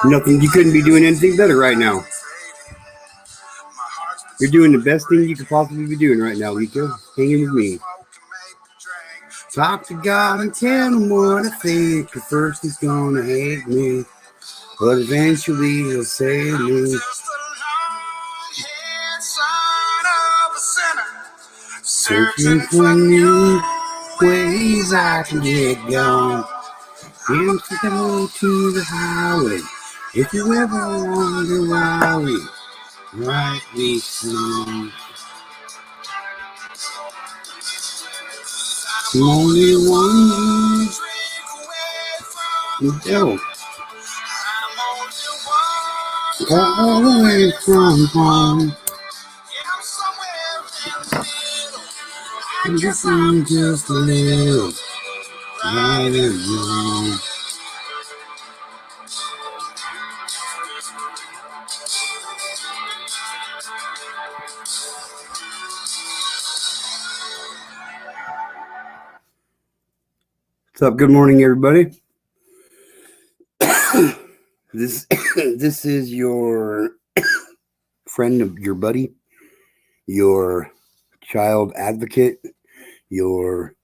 Nothing. You couldn't be doing anything better right now. You're doing the best thing you could possibly be doing right now, Lika. Hanging with me. Talk to God and tell him what I think. At first he's gonna hate me, but eventually he'll save me. Searching for new ways I can get gone. And to go to the highway. If you ever wonder why we write these songs. Only one devil. All the way from home. And just I'm just a little right and wrong. What's up? Good morning, everybody. This is your friend, your buddy, your child advocate, your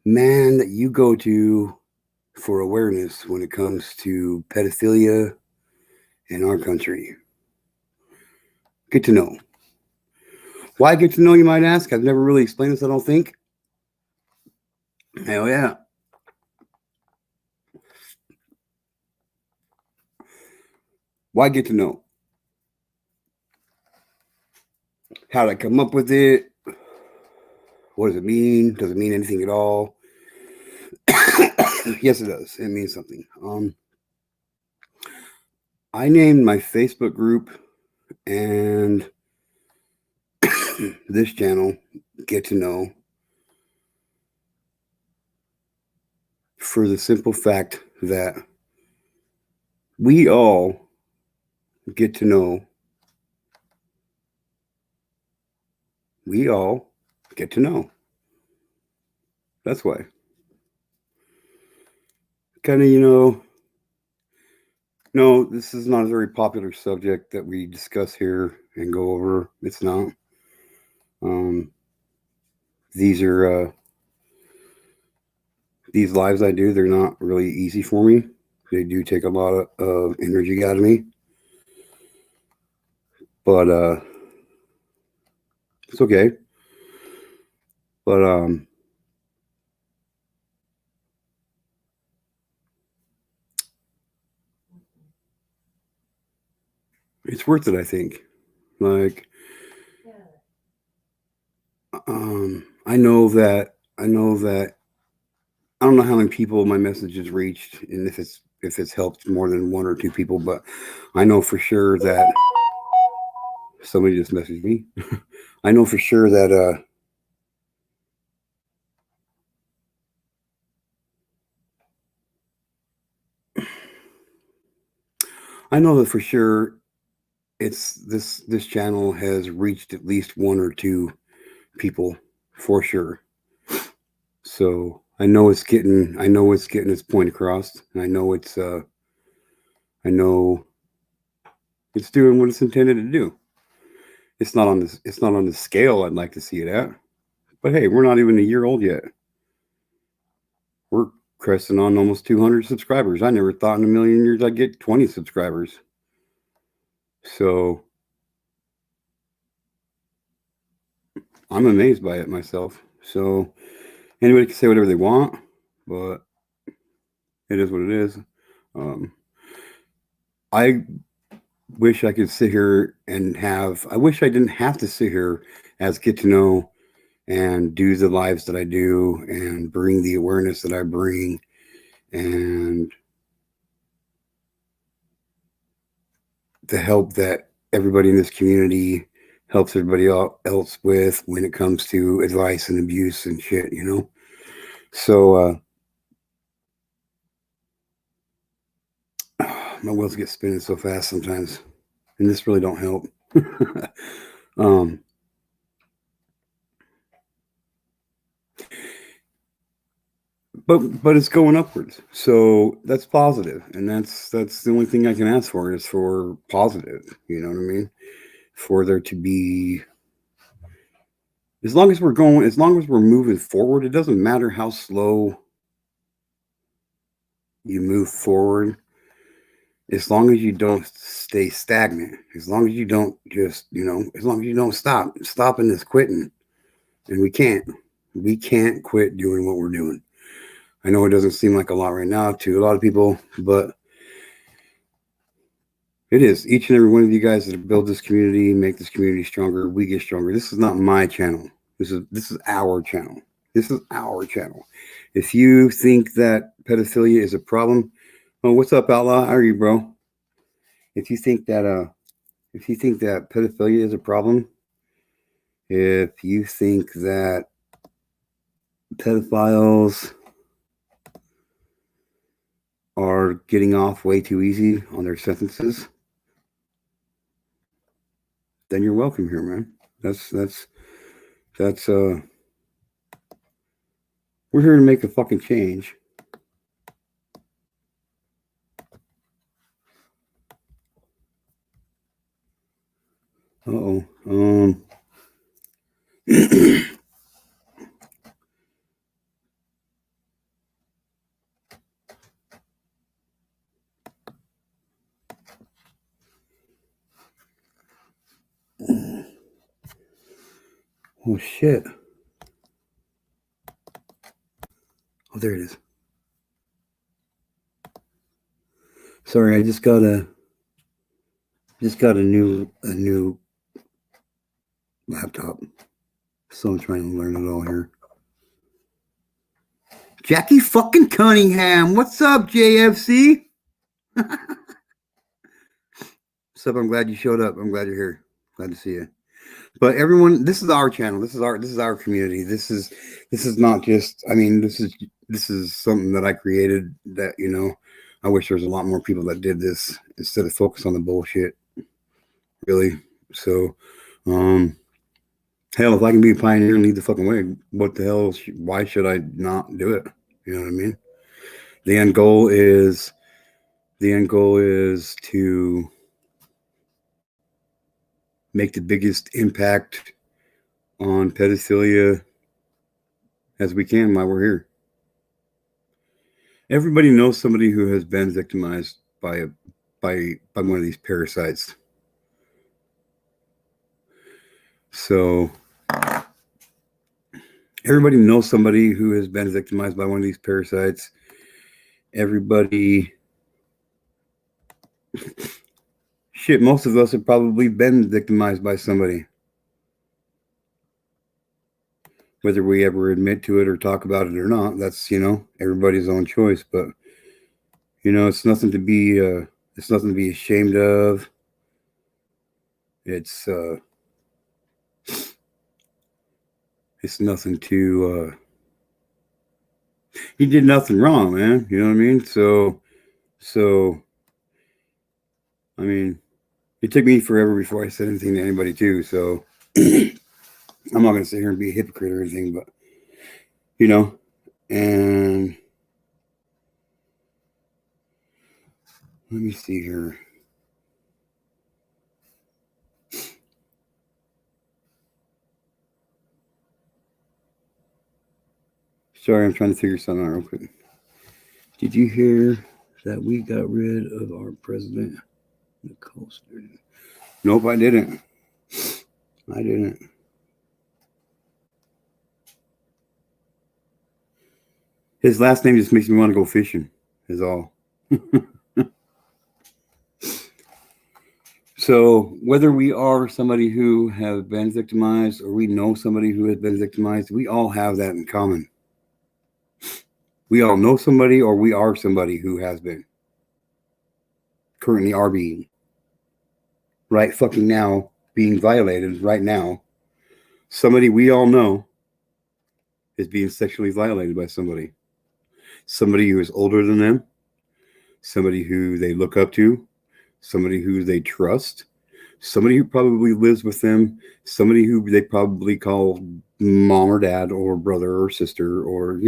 man that you go to for awareness when it comes to pedophilia in our country. Get to know. Why get to know, you might ask? I've never really explained this, I don't think. Hell yeah. Why get to know? How did I come up with it? What does it mean? Does it mean anything at all? Yes, it does. It means something. I named my Facebook group and this channel, Get to Know, for the simple fact that we all get to know. We all get to know. That's why. Kind of, no, this is not a very popular subject that we discuss here and go over. It's not. These lives I do, they're not really easy for me. They do take a lot of energy out of me. But it's okay. But it's worth it, I think. Like, I know that I don't know how many people my message has reached, and if it's helped more than one or two people, but I know for sure that somebody just messaged me. I know for sure that for sure it's this channel has reached at least one or two people for sure. So I know it's getting its point across, and I know it's doing what it's intended to do. It's not on the scale I'd like to see it at. But hey, we're not even a year old yet. We're cresting on almost 200 subscribers. I never thought in a million years I'd get 20 subscribers. So I'm amazed by it myself. So anybody can say whatever they want, but it is what it is. I wish I could sit here and I wish I didn't have to sit here as Get to Know and do the lives that I do and bring the awareness that I bring and the help that everybody in this community helps everybody else with when it comes to advice and abuse and shit, So My wheels get spinning so fast sometimes, and this really don't help. But it's going upwards, so that's positive, and that's the only thing I can ask for is for positive. You know what I mean? For there to be, as long as we're going, as long as we're moving forward, it doesn't matter how slow you move forward. As long as you don't stay stagnant, as long as you don't just, as long as you don't stop. Stopping is quitting, and we can't quit doing what we're doing. I know it doesn't seem like a lot right now to a lot of people, but it is. Each and every one of you guys that build this community, make this community stronger, we get stronger. This is not my channel. This is our channel. This is our channel. If you think that pedophilia is a problem, oh, what's up, Outlaw? How are you, bro? If you think that pedophilia is a problem, if you think that pedophiles are getting off way too easy on their sentences, then you're welcome here, man. That's we're here to make a fucking change. Uh-oh. Oh shit. Oh, there it is. Sorry, I just got a new laptop. So I'm trying to learn it all here. Jackie fucking Cunningham. What's up, JFC? What's up? I'm glad you showed up. I'm glad you're here. Glad to see you. But everyone, this is our channel. This is our community. This is not just, I mean, this is something that I created that, I wish there was a lot more people that did this instead of focus on the bullshit. Really. So, hell, if I can be a pioneer and lead the fucking way, what the hell? Why should I not do it? You know what I mean? The end goal is to make the biggest impact on pedophilia as we can while we're here. Everybody knows somebody who has been victimized by one of these parasites. So everybody knows somebody who has been victimized by one of these parasites. Everybody, shit, most of us have probably been victimized by somebody. Whether we ever admit to it or talk about it or not, that's, everybody's own choice. But, it's nothing to be ashamed of. It's nothing to, you did nothing wrong, man. You know what I mean? So, I mean, it took me forever before I said anything to anybody too. So I'm not going to sit here and be a hypocrite or anything, but, and let me see here. Sorry, I'm trying to figure something out real quick. Did you hear that we got rid of our president? Nope, I didn't. His last name just makes me want to go fishing, is all. So whether we are somebody who have been victimized or we know somebody who has been victimized, we all have that in common. We all know somebody or we are somebody who has been. Currently are being. Right fucking now, being violated right now. Somebody we all know is being sexually violated by somebody. Somebody who is older than them. somebody who they look up to, somebody who they trust, somebody who probably lives with them, somebody who they probably call mom or dad or brother or sister, or,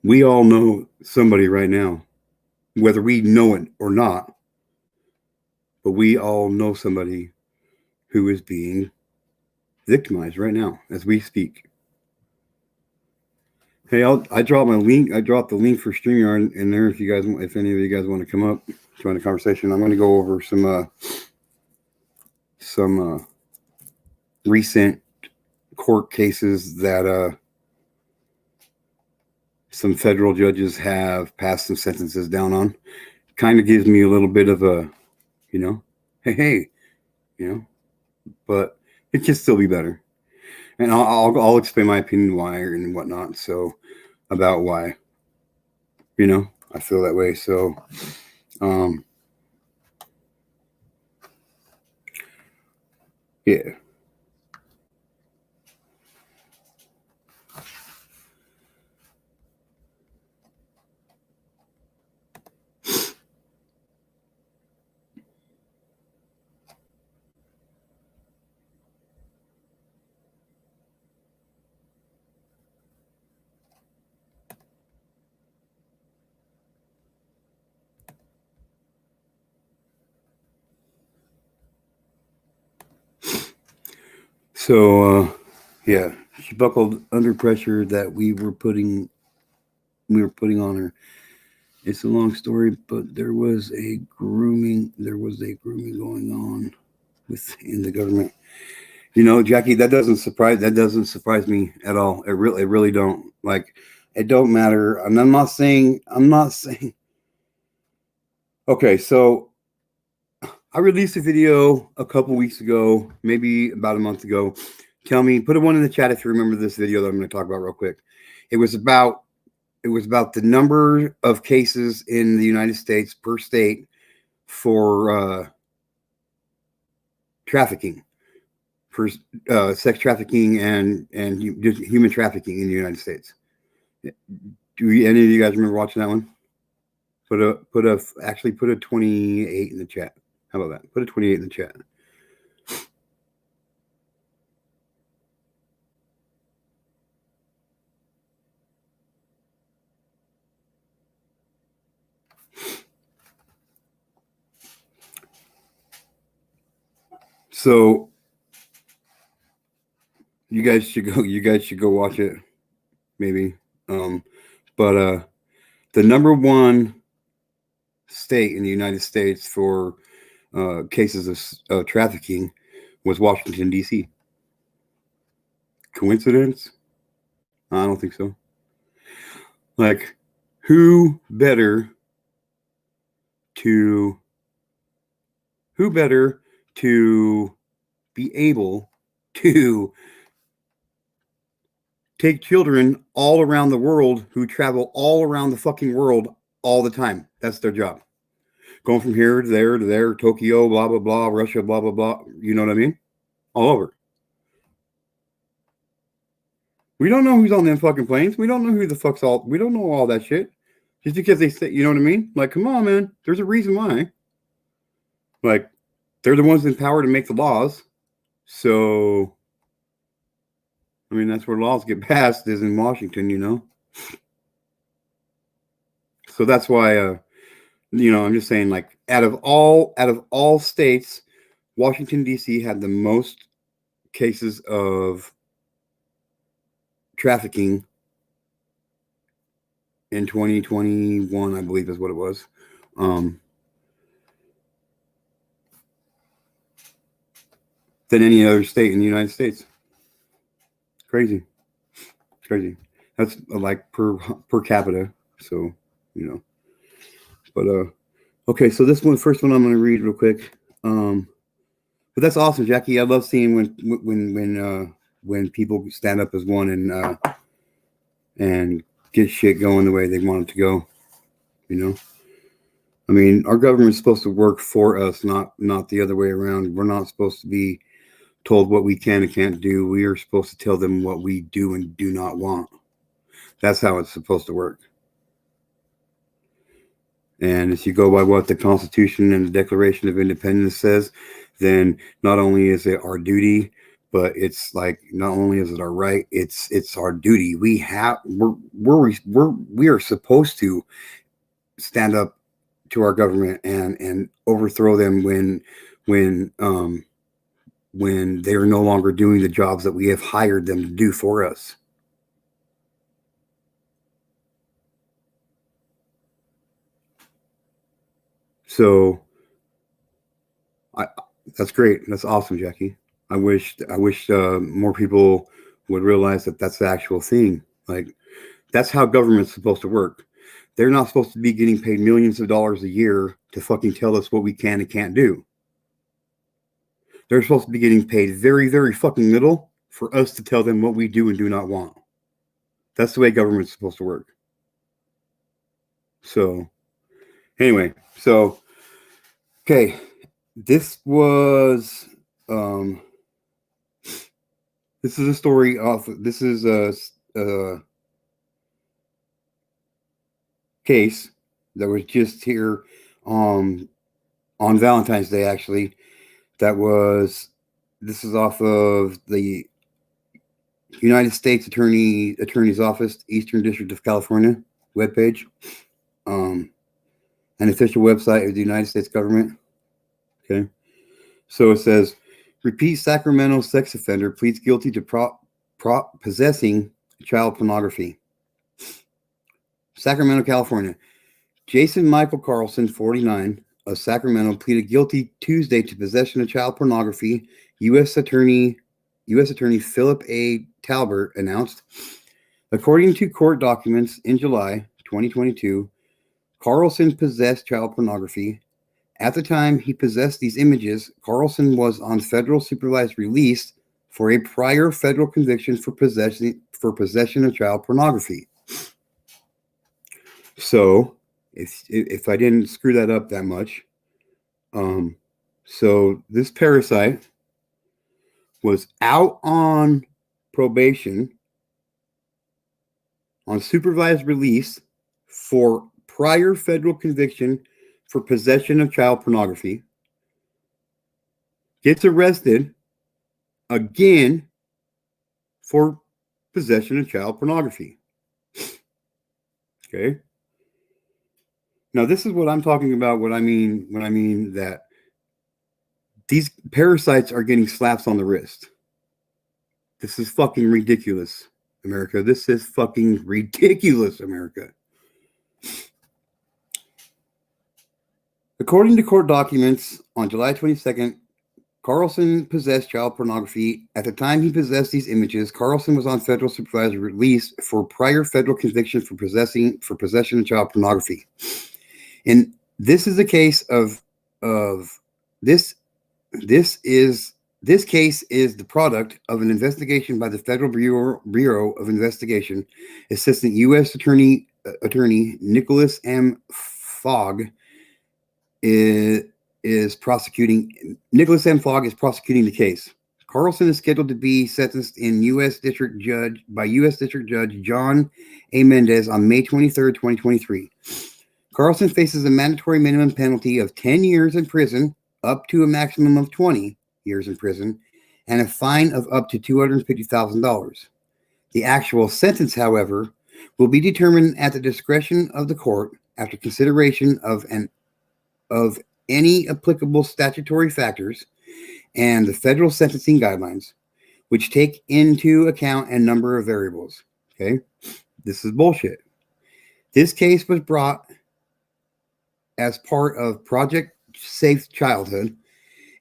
we all know somebody right now, whether we know it or not, but we all know somebody who is being victimized right now as we speak. Hey, I dropped my link. I dropped the link for StreamYard in there. If any of you guys want to come up, join the conversation. I'm going to go over some recent court cases that some federal judges have passed some sentences down on. Kind of gives me a little bit of a, hey, but it can still be better. And I'll explain my opinion why and whatnot. So about why, I feel that way. So, yeah. So, yeah, she buckled under pressure that we were putting on her. It's a long story, but there was a grooming going on within the government. Jackie, that doesn't surprise me at all. It really don't. Like, it don't matter. And I'm not saying. Okay, so I released a video a couple weeks ago, maybe about a month ago. Put a one in the chat if you remember this video that I'm going to talk about real quick. It was about the number of cases in the United States per state for trafficking, for sex trafficking and human trafficking in the United States. Do any of you guys remember watching that one? Put a 28 in the chat. How about that? Put a 28 in the chat. So you guys should go watch it, maybe. But the number one state in the United States for cases of trafficking was Washington, D.C. Coincidence? I don't think so. Like, who better to be able to take children all around the world who travel all around the fucking world all the time? That's their job. Going from here to there, Tokyo, blah, blah, blah, Russia, blah, blah, blah. You know what I mean? All over. We don't know who's on them fucking planes. We don't know who the fuck's all. We don't know all that shit. Just because they say, you know what I mean? Like, come on, man. There's a reason why. Like, they're the ones in power to make the laws. So, I mean, that's where laws get passed, is in Washington, So that's why, I'm just saying, like, out of all states, Washington, D.C. had the most cases of trafficking in 2021, I believe is what it was. Than any other state in the United States. Crazy. That's like per capita. So, but okay. So this first one I'm going to read real quick. But that's awesome, Jackie. I love seeing when people stand up as one and get shit going the way they want it to go. I mean, our government's supposed to work for us, not the other way around. We're not supposed to be told what we can and can't do. We are supposed to tell them what we do and do not want. That's how it's supposed to work. And if you go by what the Constitution and the Declaration of Independence says, then not only is it our duty, but it's like not only is it our right, it's our duty. We are supposed to stand up to our government and overthrow them when they are no longer doing the jobs that we have hired them to do for us. So that's great. That's awesome, Jackie. I wish more people would realize that that's the actual thing. Like, that's how government's supposed to work. They're not supposed to be getting paid millions of dollars a year to fucking tell us what we can and can't do. They're supposed to be getting paid very, very fucking little for us to tell them what we do and do not want. That's the way government's supposed to work. So, anyway, okay, this was this is a story off. This is a case that was just here on Valentine's Day, actually. This is off of the United States Attorney's Office, Eastern District of California webpage, an official website of the United States government. Okay, so it says, repeat Sacramento sex offender pleads guilty to possessing child pornography. Sacramento, California. Jason Michael Carlson, 49, of Sacramento, pleaded guilty Tuesday to possession of child pornography. U.S. Attorney Philip A. Talbert announced. According to court documents, in July 2022, Carlson possessed child pornography. At the time he possessed these images, Carlson was on federal supervised release for a prior federal conviction for possession of child pornography. So, if I didn't screw that up that much, so this parasite was out on probation, on supervised release for prior federal conviction for possession of child pornography, gets arrested again for possession of child pornography. Okay. Now, this is what I'm talking about. What I mean that these parasites are getting slaps on the wrist. This is fucking ridiculous, America. This is fucking ridiculous, America. According to court documents, on July 22nd, Carlson possessed child pornography. At the time he possessed these images, Carlson was on federal supervised release for prior federal conviction for possession of child pornography. And this is a case of this case is the product of an investigation by the Federal Bureau of Investigation. Assistant U.S. Attorney Nicholas M. Fogg is prosecuting. Nicholas M. Fogg is prosecuting the case. Carlson is scheduled to be sentenced in U.S. District Judge John A. Mendez on May 23rd, 2023. Carlson faces a mandatory minimum penalty of 10 years in prison, up to a maximum of 20 years in prison, and a fine of up to $250,000. The actual sentence, however, will be determined at the discretion of the court after consideration of any applicable statutory factors and the federal sentencing guidelines, which take into account a number of variables. Okay, this is bullshit. This case was brought as part of Project Safe Childhood,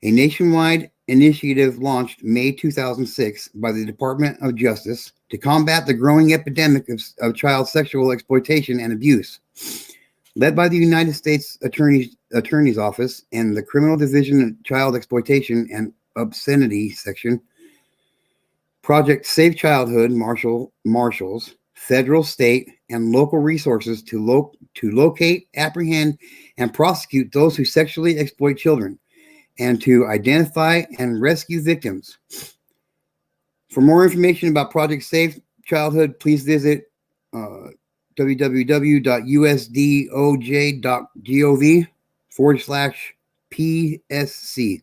a nationwide initiative launched May 2006 by the Department of Justice to combat the growing epidemic of child sexual exploitation and abuse. Led by the United States Attorney's Office and the Criminal Division of Child Exploitation and Obscenity Section, Project Safe Childhood marshals federal, state, and local resources to locate, apprehend, and prosecute those who sexually exploit children, and to identify and rescue victims. For more information about Project Safe Childhood, please visit www.usdoj.gov/PSC.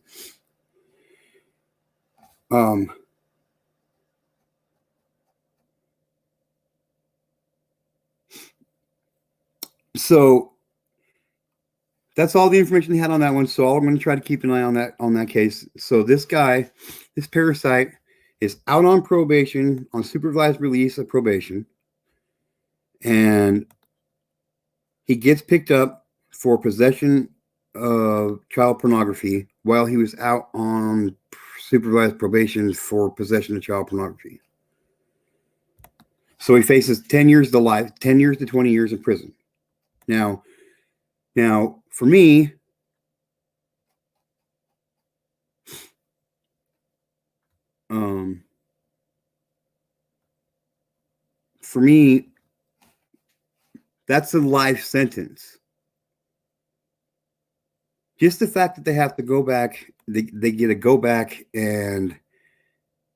So that's all the information they had on that one. So I'm going to try to keep an eye on that case. So this guy, this parasite, is out on probation, on supervised release of probation, and he gets picked up for possession of child pornography while he was out on supervised probation for possession of child pornography. So he faces 10 years to life, 10 years to 20 years in prison. Now, for me, that's a life sentence. Just the fact that they have to go back, they get to go back and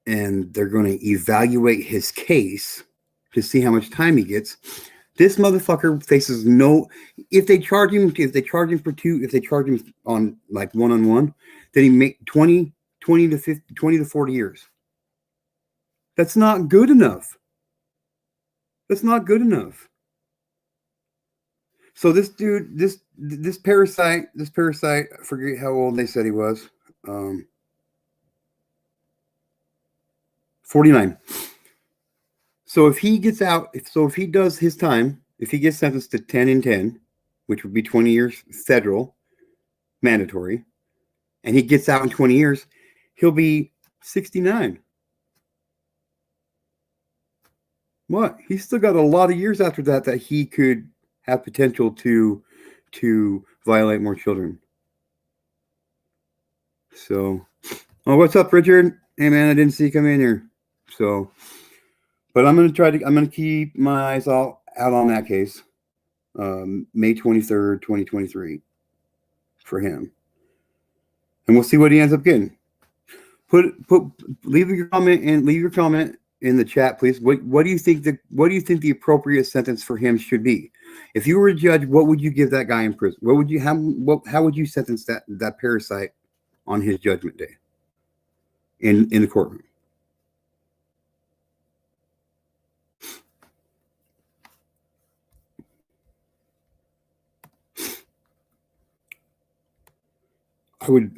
they're going to evaluate his case to see how much time he gets. This motherfucker faces no. If they charge him for two, if they charge him on like one-on-one, then he make 20 to 40 years. That's not good enough. That's not good enough. So this dude, this parasite, I forget how old they said he was. 49. So if he gets out, if he does his time, if he gets sentenced to 10 and 10, which would be 20 years federal, mandatory, and he gets out in 20 years, he'll be 69. What? He's still got a lot of years after that he could have potential to violate more children. So, what's up, Richard? Hey, man, I didn't see you come in here. So, but I'm going to keep my eyes out on that case. May 23rd, 2023 for him. And we'll see what he ends up getting. Leave your comment in the chat, please. What do you think the appropriate sentence for him should be? If you were a judge, what would you give that guy in prison? How would you sentence that parasite on his judgment day in the courtroom? I would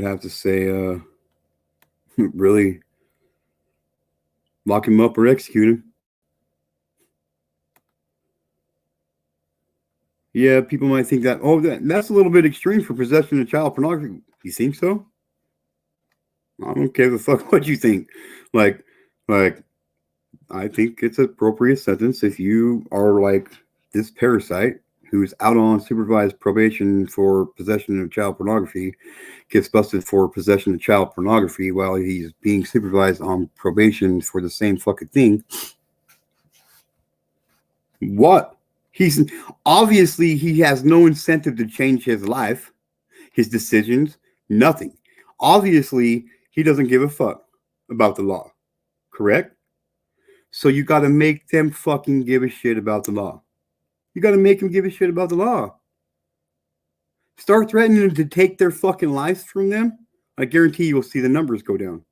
have to say really lock him up or execute him. Yeah, people might think that's a little bit extreme for possession of child pornography. You think so? I don't care the fuck what you think. Like, I think it's an appropriate sentence if you are like this parasite who's out on supervised probation for possession of child pornography, gets busted for possession of child pornography while he's being supervised on probation for the same fucking thing. What? He's obviously, he has no incentive to change his life, his decisions, nothing. Obviously, he doesn't give a fuck about the law, correct? So you got to make them fucking give a shit about the law. You got to make them give a shit about the law. Start threatening to take their fucking lives from them. I guarantee you will see the numbers go down.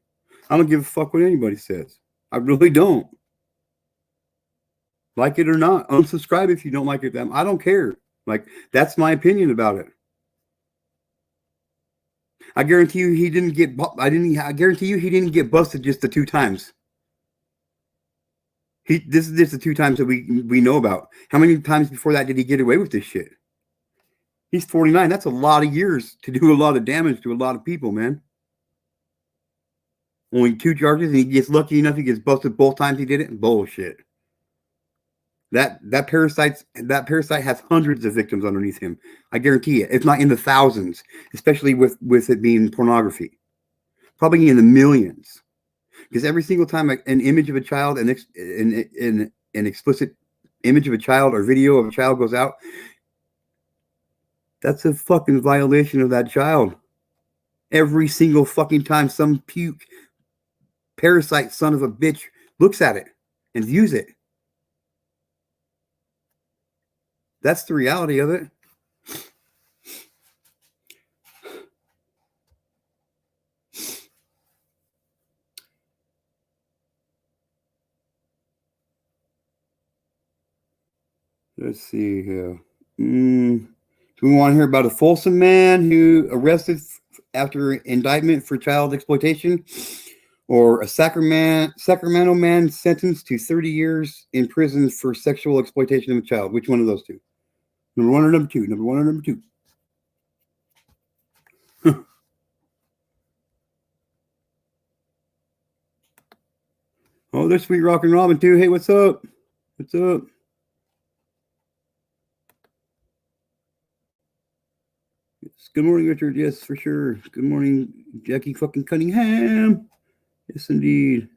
I don't give a fuck what anybody says. I really don't. Like it or not, unsubscribe if you don't like it. I don't care. Like, that's my opinion about it. I guarantee you he didn't get. I guarantee you he didn't get busted just the 2 times. This is just the 2 times that we know about. How many times before that did he get away with this shit? He's 49. That's a lot of years to do a lot of damage to a lot of people, man. Only 2 charges, and he gets lucky enough he gets busted both times he did it. Bullshit. That parasite has hundreds of victims underneath him. I guarantee it. It's not in the thousands, especially with it being pornography. Probably in the millions. Because every single time an image of a child, an explicit image of a child or video of a child goes out, that's a fucking violation of that child. Every single fucking time some puke parasite son of a bitch looks at it. and views it. That's the reality of it. Let's see here. Do we want to hear about a Folsom man who arrested after indictment for child exploitation, or a Sacramento man sentenced to 30 years in prison for sexual exploitation of a child? Which one of those two? Number one or number two? Number one or number two? Oh, there's Sweet Rockin' Robin too. Hey, what's up? What's up? Yes, good morning, Richard. Yes, for sure. Good morning, Jackie fucking Cunningham. Yes, indeed.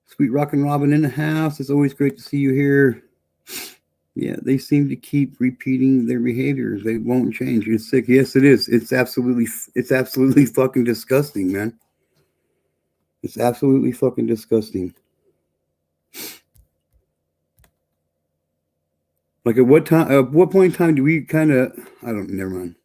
Sweet Rockin' Robin in the house. It's always great to see you here. Yeah, they seem to keep repeating their behavior. They won't change. You're sick. Yes, it is. It's absolutely fucking disgusting, man. It's absolutely fucking disgusting. Like at what point in time do we kind of, never mind.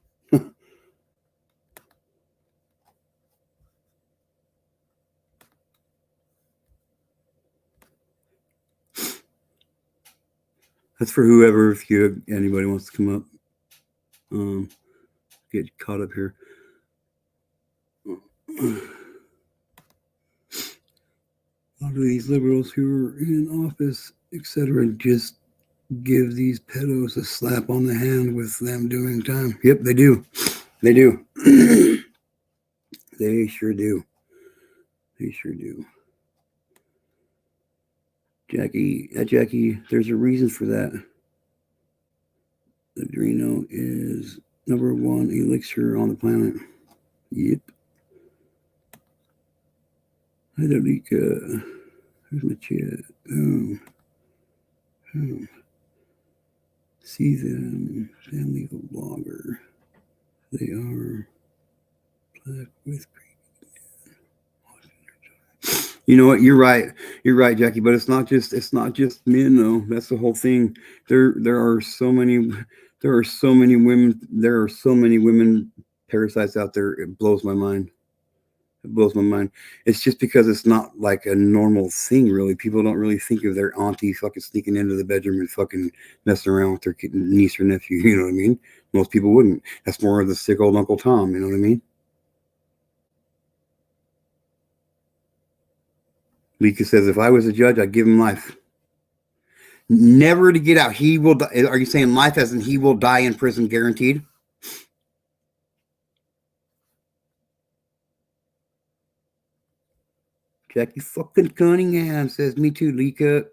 That's for whoever, if anybody wants to come up, get caught up here. A lot of these liberals who are in office, etc., just give these pedos a slap on the hand with them doing time. Yep, they do. They do. They sure do. They sure do. Jackie, there's a reason for that. Adreno is number one elixir on the planet. Yep. Hi there, Lika. Where's my chat? See them, family vlogger. They are black with green. You know what? You're right. You're right, Jackie. But it's not just men though. That's the whole thing. There are so many women. There are so many women parasites out there. It blows my mind. It blows my mind. It's just because it's not like a normal thing, really. People don't really think of their auntie fucking sneaking into the bedroom and fucking messing around with their niece or nephew. You know what I mean? Most people wouldn't. That's more of the sick old Uncle Tom. You know what I mean? Lika says, if I was a judge, I'd give him life. Never to get out. He will die. Are you saying life as in he will die in prison guaranteed? Jackie fucking Cunningham says, me too, Lika.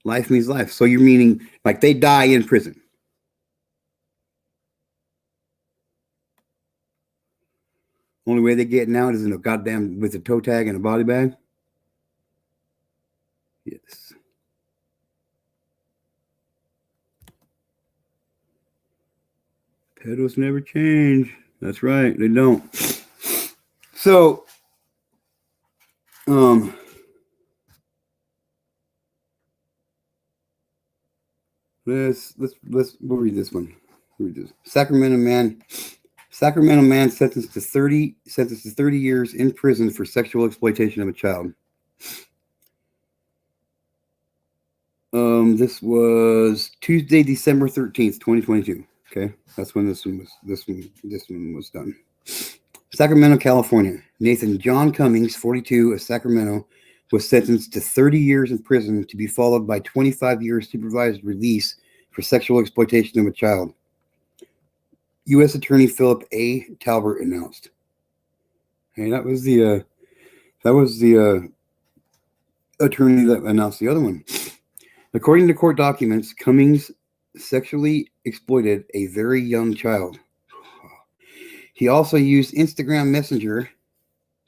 Life means life. So you're meaning like they die in prison. Only way they get out is in a goddamn with a toe tag and a body bag. Yes. Pedos never change. That's right. They don't. So, we'll read this one. Read this. Sacramento man sentenced to 30 years in prison for sexual exploitation of a child. This was Tuesday, December 13th, 2022. Okay, that's when this one was done. Sacramento, California. Nathan John Cummings, 42, of Sacramento, was sentenced to 30 years in prison to be followed by 25 years supervised release for sexual exploitation of a child. U.S. Attorney Philip A. Talbert announced. Hey, that was the attorney that announced the other one. According to court documents, Cummings sexually exploited a very young child. He also used Instagram Messenger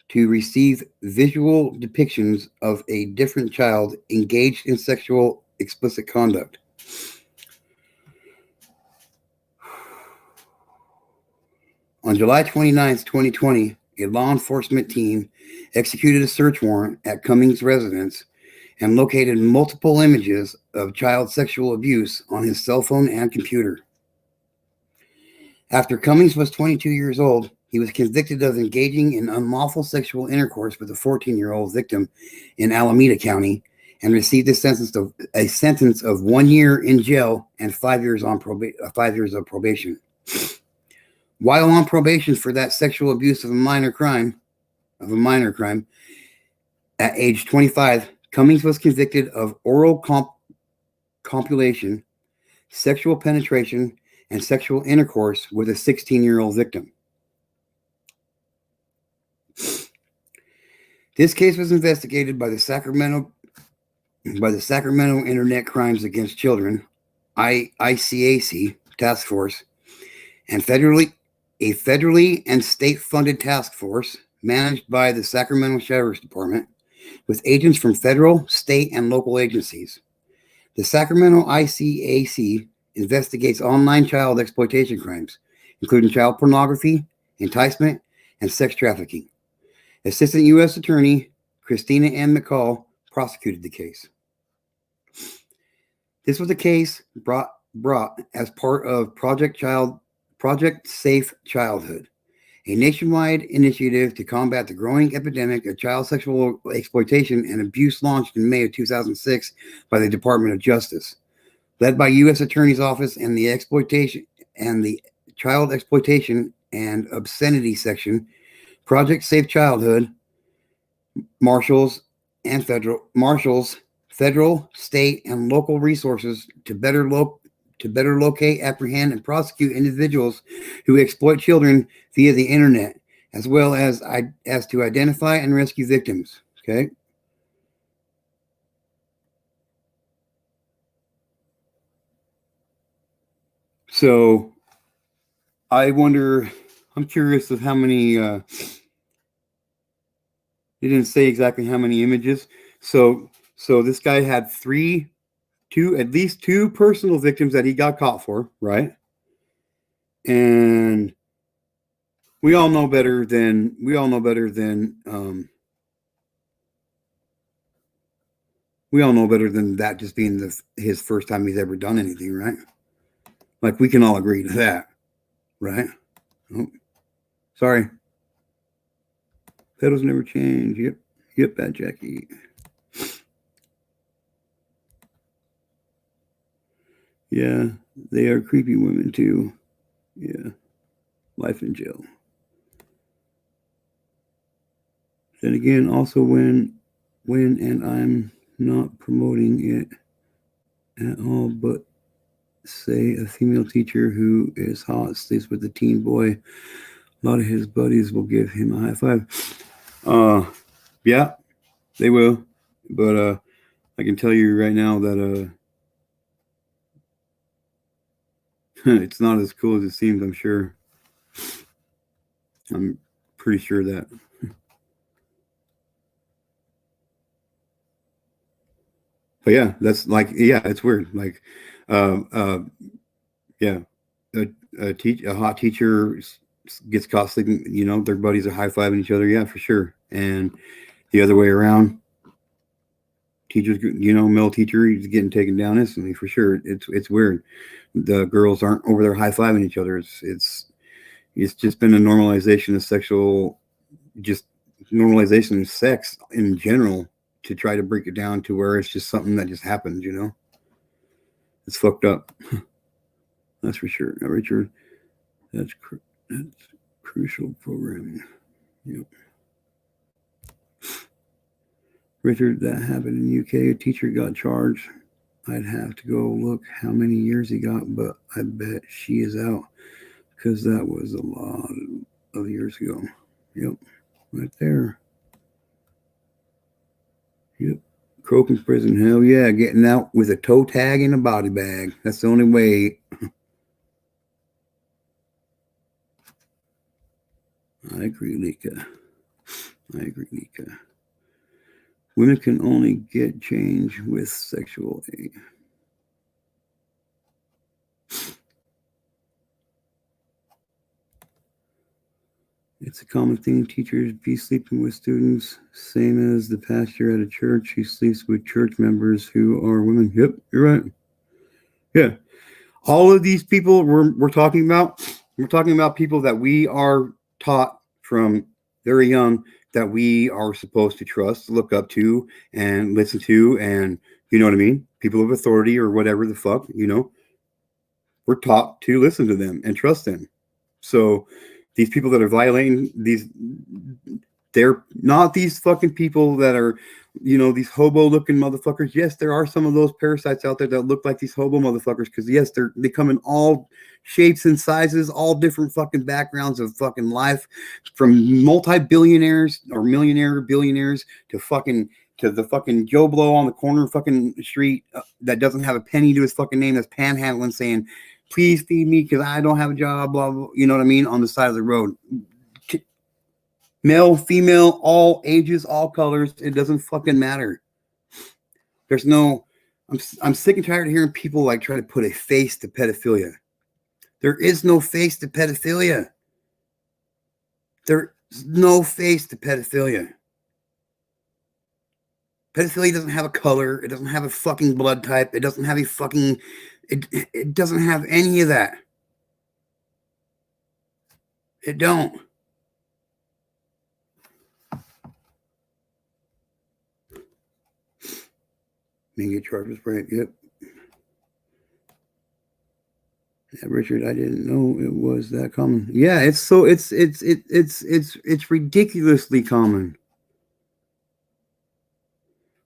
to receive visual depictions of a different child engaged in sexual explicit conduct. On July 29th, 2020, a law enforcement team executed a search warrant at Cummings' residence and located multiple images of child sexual abuse on his cell phone and computer. After Cummings was 22 years old, he was convicted of engaging in unlawful sexual intercourse with a 14-year-old victim in Alameda County and received a sentence of 1 year in jail and 5 years on 5 years of probation. While on probation for that sexual abuse of a minor crime, at age 25, Cummings was convicted of oral copulation, sexual penetration, and sexual intercourse with a 16-year-old victim. This case was investigated by the Sacramento Internet Crimes Against Children, ICAC task force, and a federally and state-funded task force managed by the Sacramento Sheriff's Department with agents from federal, state, and local agencies. The Sacramento ICAC investigates online child exploitation crimes, including child pornography, enticement, and sex trafficking. Assistant U.S. Attorney Christina M. McCall prosecuted the case. This was a case brought as part of Project Safe Childhood, a nationwide initiative to combat the growing epidemic of child sexual exploitation and abuse launched in May of 2006 by the Department of Justice. Led by U.S. Attorney's Office and the Child Exploitation and Obscenity Section, Project Safe Childhood, marshals, federal, state, and local resources to better locate, apprehend, and prosecute individuals who exploit children via the internet, as well as to identify and rescue victims. Okay. So I wonder, I'm curious of how many, they didn't say exactly how many images. So this guy had at least two personal victims that he got caught for, right? And we all know better than that just being his first time he's ever done anything, right? Like, we can all agree to that, right? Oh, sorry. Pedals never change. Yep, Bad Jackie. Yeah, they are creepy women too. Yeah, life in jail. Then again, also when and I'm not promoting it at all, but say a female teacher who is hot stays with a teen boy, a lot of his buddies will give him a high five. Yeah, they will. But I can tell you right now that it's not as cool as it seems, I'm sure. I'm pretty sure that. But yeah, that's like, yeah, it's weird. Like, yeah, a hot teacher gets caught sleeping, their buddies are high-fiving each other. Yeah, for sure. And the other way around, teachers, male teacher, he's getting taken down instantly, for sure. It's weird. The girls aren't over there high-fiving each other. It's just been a normalization of normalization of sex in general, to try to break it down to where it's just something that just happens, It's fucked up. That's for sure. Now, Richard, that's crucial programming. Yep. Richard, that happened in UK. A teacher got charged. I'd have to go look how many years he got, but I bet she is out, because that was a lot of years ago. Yep, right there. Yep. Crokin's prison. Hell yeah, getting out with a toe tag and a body bag. That's the only way. I agree, Lika. Women can only get change with sexual aid. It's a common thing. Teachers be sleeping with students, same as the pastor at a church. He sleeps with church members who are women. Yep, you're right. Yeah. All of these people we're talking about people that we are taught from very young that we are supposed to trust, look up to, and listen to, and you know what I mean? People of authority or whatever the fuck, we're taught to listen to them and trust them. So these people that are violating they're not these fucking people that are, these hobo looking motherfuckers. Yes, there are some of those parasites out there that look like these hobo motherfuckers because, yes, they come in all shapes and sizes, all different fucking backgrounds of fucking life, from multi-billionaires or billionaires to the fucking Joe Blow on the corner fucking street that doesn't have a penny to his fucking name, that's panhandling saying, please feed me because I don't have a job, blah, blah, you know what I mean, on the side of the road. Male, female, all ages, all colors. It doesn't fucking matter. There's no, I'm sick and tired of hearing people like try to put a face to pedophilia. There is no face to pedophilia. There's no face to pedophilia. Pedophilia doesn't have a color. It doesn't have a fucking blood type. It doesn't have a fucking, it doesn't have any of that. It don't. May get charged with rape. Yep. Yeah, Richard, I didn't know it was that common. Yeah, it's ridiculously common.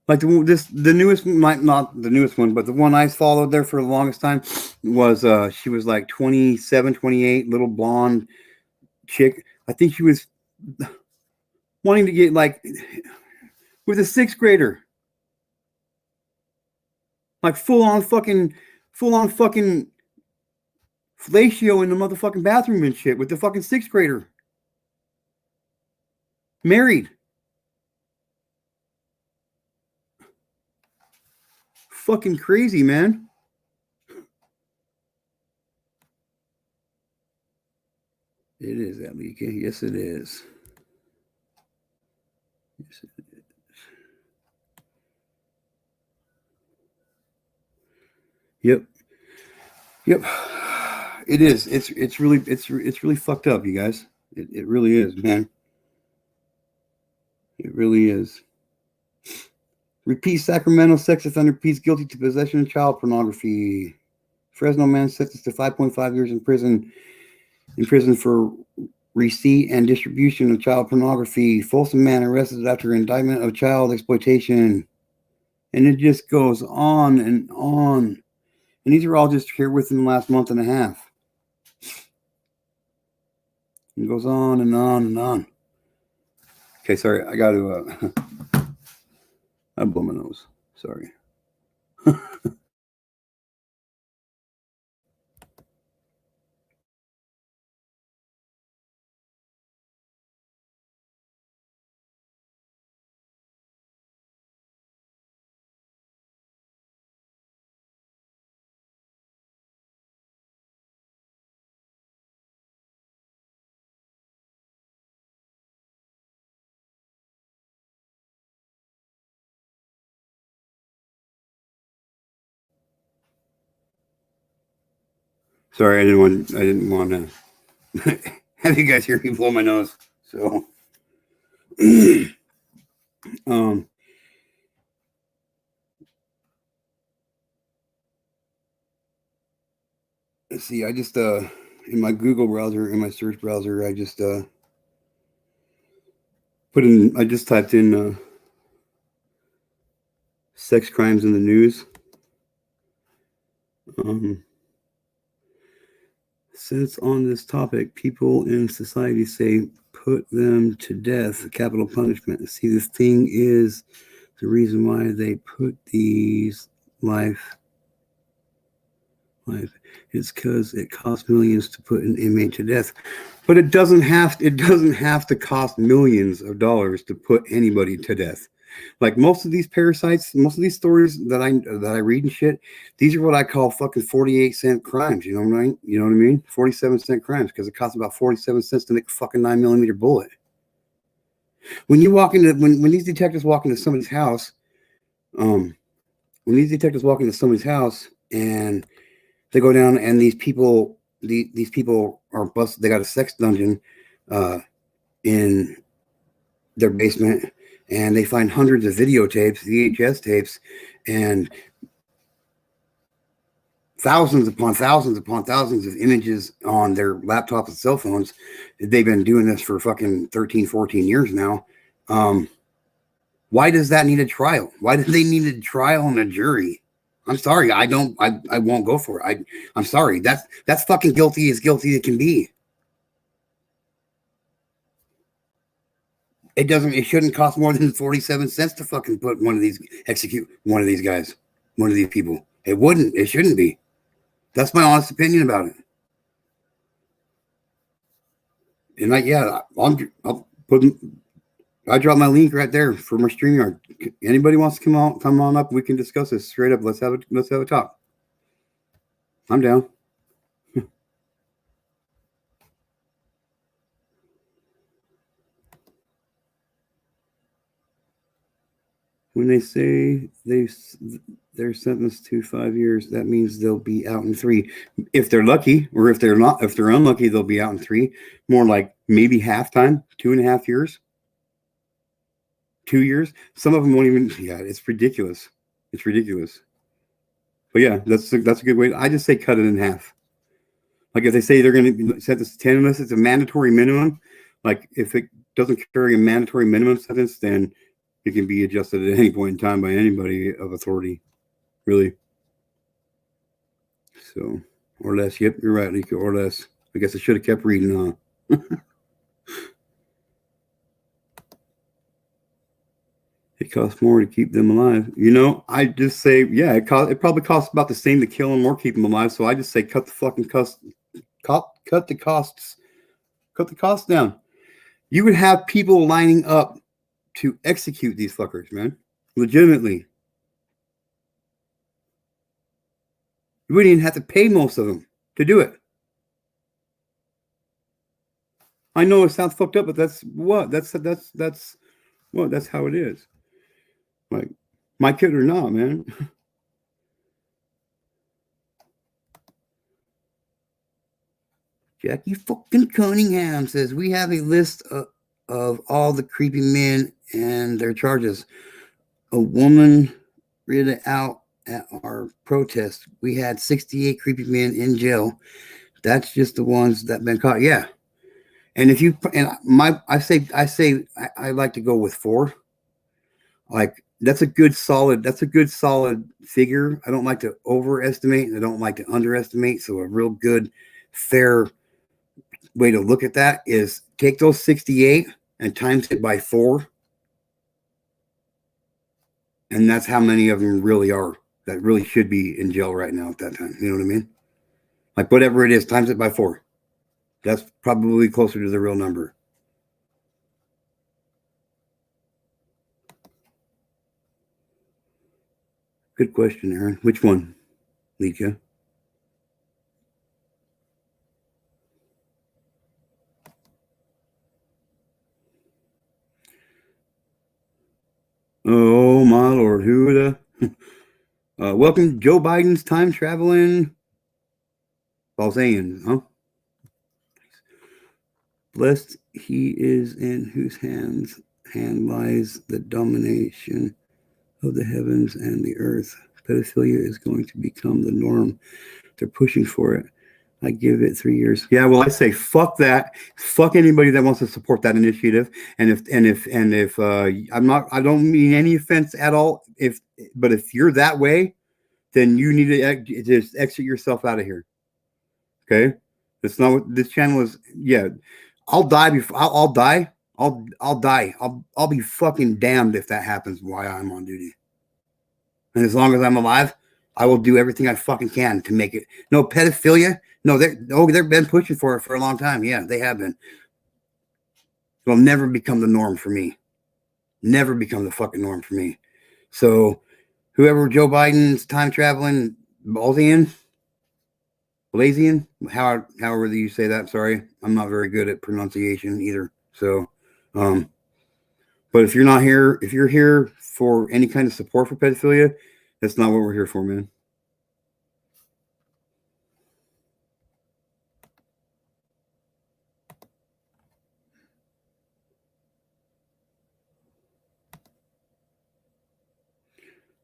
Like the newest, not the newest one, but the one I followed there for the longest time was she was like 27, 28, little blonde chick. I think she was wanting to get like with a sixth grader. Like full on fucking fellatio in the motherfucking bathroom and shit with the fucking sixth grader. Married. Fucking crazy, man. It is, Alika. Yes, it is. Yes, it is. Yep. It is. It's really fucked up, you guys. It really is, man. It really is. Repeat Sacramento sex offender pleads guilty to possession of child pornography. Fresno man sentenced to 5.5 years in prison for receipt and distribution of child pornography. Folsom man arrested after indictment of child exploitation. And it just goes on and on. And these are all just here within the last month and a half. It goes on and on and on. Okay, sorry. I got to... I blow my nose. Sorry. Sorry, I didn't want to have you guys hear me blow my nose. So, let's see. I just in my Google browser, in my search browser, I just I just typed in sex crimes in the news. Since on this topic, people in society say put them to death, capital punishment. See, this thing is the reason why they put these life. It's because it costs millions to put an inmate to death. But it doesn't have to cost millions of dollars to put anybody to death. Like most of these parasites, most of these stories that I read and shit, these are what I call fucking 48-cent crimes. You know what I mean? You know what I mean? 47-cent crimes because it costs about 47 cents to make a fucking 9mm bullet. When you walk into when these detectives walk into somebody's house, when these detectives walk into somebody's house and they go down and these people are busted. They got a sex dungeon in their basement, and they find hundreds of videotapes, VHS tapes, and thousands upon thousands upon thousands of images on their laptops and cell phones. They've been doing this for fucking 13, 14 years now. Why does that need a trial? Why do they need a trial and a jury? I'm sorry. I won't go for it. I'm sorry. That's fucking guilty as guilty it can be. It shouldn't cost more than 47 cents to fucking execute one of these guys, one of these people. It shouldn't be. That's my honest opinion about it. And I drop my link right there for my StreamYard. Anybody wants to come on up, we can discuss this straight up. Let's have a talk. I'm down. When they say they're sentenced to 5 years, that means they'll be out in 3. If they're lucky, or if they're unlucky, they'll be out in 3. More like maybe halftime, 2.5 years, 2 years. Some of them won't even. Yeah, it's ridiculous. It's ridiculous. But yeah, that's a good way. I just say cut it in half. Like if they say they're going to set this 10 unless it's a mandatory minimum. Like if it doesn't carry a mandatory minimum sentence, then it can be adjusted at any point in time by anybody of authority, really. So, or less. Yep, you're right, Lika, or less. I guess I should have kept reading, huh? It costs more to keep them alive. You know, I just say, yeah, it probably costs about the same to kill them or keep them alive. So I just say cut the fucking cut the costs down. You would have people lining up to execute these fuckers, man. Legitimately. You wouldn't even have to pay most of them to do it. I know it sounds fucked up, but that's how it is. Like, my kid or not, man. Jackie fucking Cunningham says, we have a list of all the creepy men and their charges. A woman read it out at our protest. We had 68 creepy men in jail. That's just the ones that been caught. Yeah. And if you, and I like to go with 4. Like, that's a good solid figure. I don't like to overestimate and I don't like to underestimate. So a real good, fair way to look at that is take those 68 and times it by 4. And that's how many of them really are that really should be in jail right now at that time. You know what I mean? Like whatever it is, times it by 4. That's probably closer to the real number. Good question, Aaron. Which one, Lika? Oh my Lord, who the? Welcome, Joe Biden's time traveling. Balzayan, huh? Blessed he is in whose hand lies the domination of the heavens and the earth. Pedophilia is going to become the norm. They're pushing for it. I give it 3 years. Yeah, well, I say fuck that. Fuck anybody that wants to support that initiative. And if I don't mean any offense at all. But if you're that way, then you need to just exit yourself out of here. Okay, that's not what this channel is. Yeah, I'll die before I'll die. I'll die. I'll be fucking damned if that happens while I'm on duty. And as long as I'm alive, I will do everything I fucking can to make it. No pedophilia. No, they've been pushing for it for a long time. Yeah, they have been. It'll never become the norm for me. Never become the fucking norm for me. So whoever Joe Biden's time traveling Balzian, however you say that. Sorry, I'm not very good at pronunciation either. So, but if you're here for any kind of support for pedophilia, that's not what we're here for, man.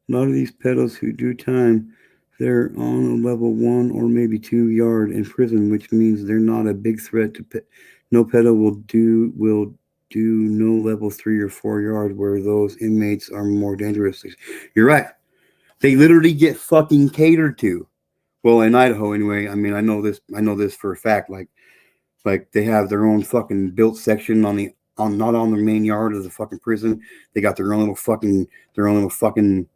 A lot of these pedos who do time, they're on a level 1 or maybe 2 yard in prison, which means they're not a big threat to no pedo will do no level 3 or 4 yard where those inmates are more dangerous. You're right. They literally get fucking catered to. Well, in Idaho anyway. I mean, I know this for a fact. Like they have their own fucking built section not on the main yard of the fucking prison. They got their own little fucking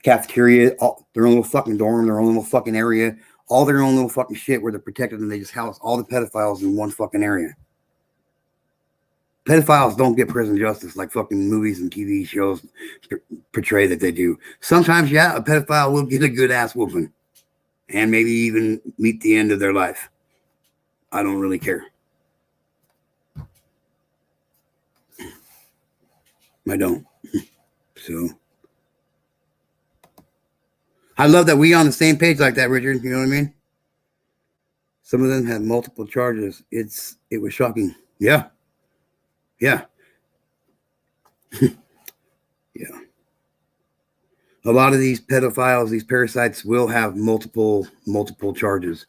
cafeteria, their own little fucking dorm, their own little fucking area, all their own little fucking shit where they're protected, and they just house all the pedophiles in one fucking area. Pedophiles don't get prison justice like fucking movies and TV shows portray that they do. Sometimes, yeah, a pedophile will get a good ass whooping and maybe even meet the end of their life. I don't really care. I don't. So I love that we on the same page like that, Richard. You know what I mean? Some of them had multiple charges. It was shocking. Yeah. Yeah. Yeah. A lot of these pedophiles, these parasites will have multiple charges.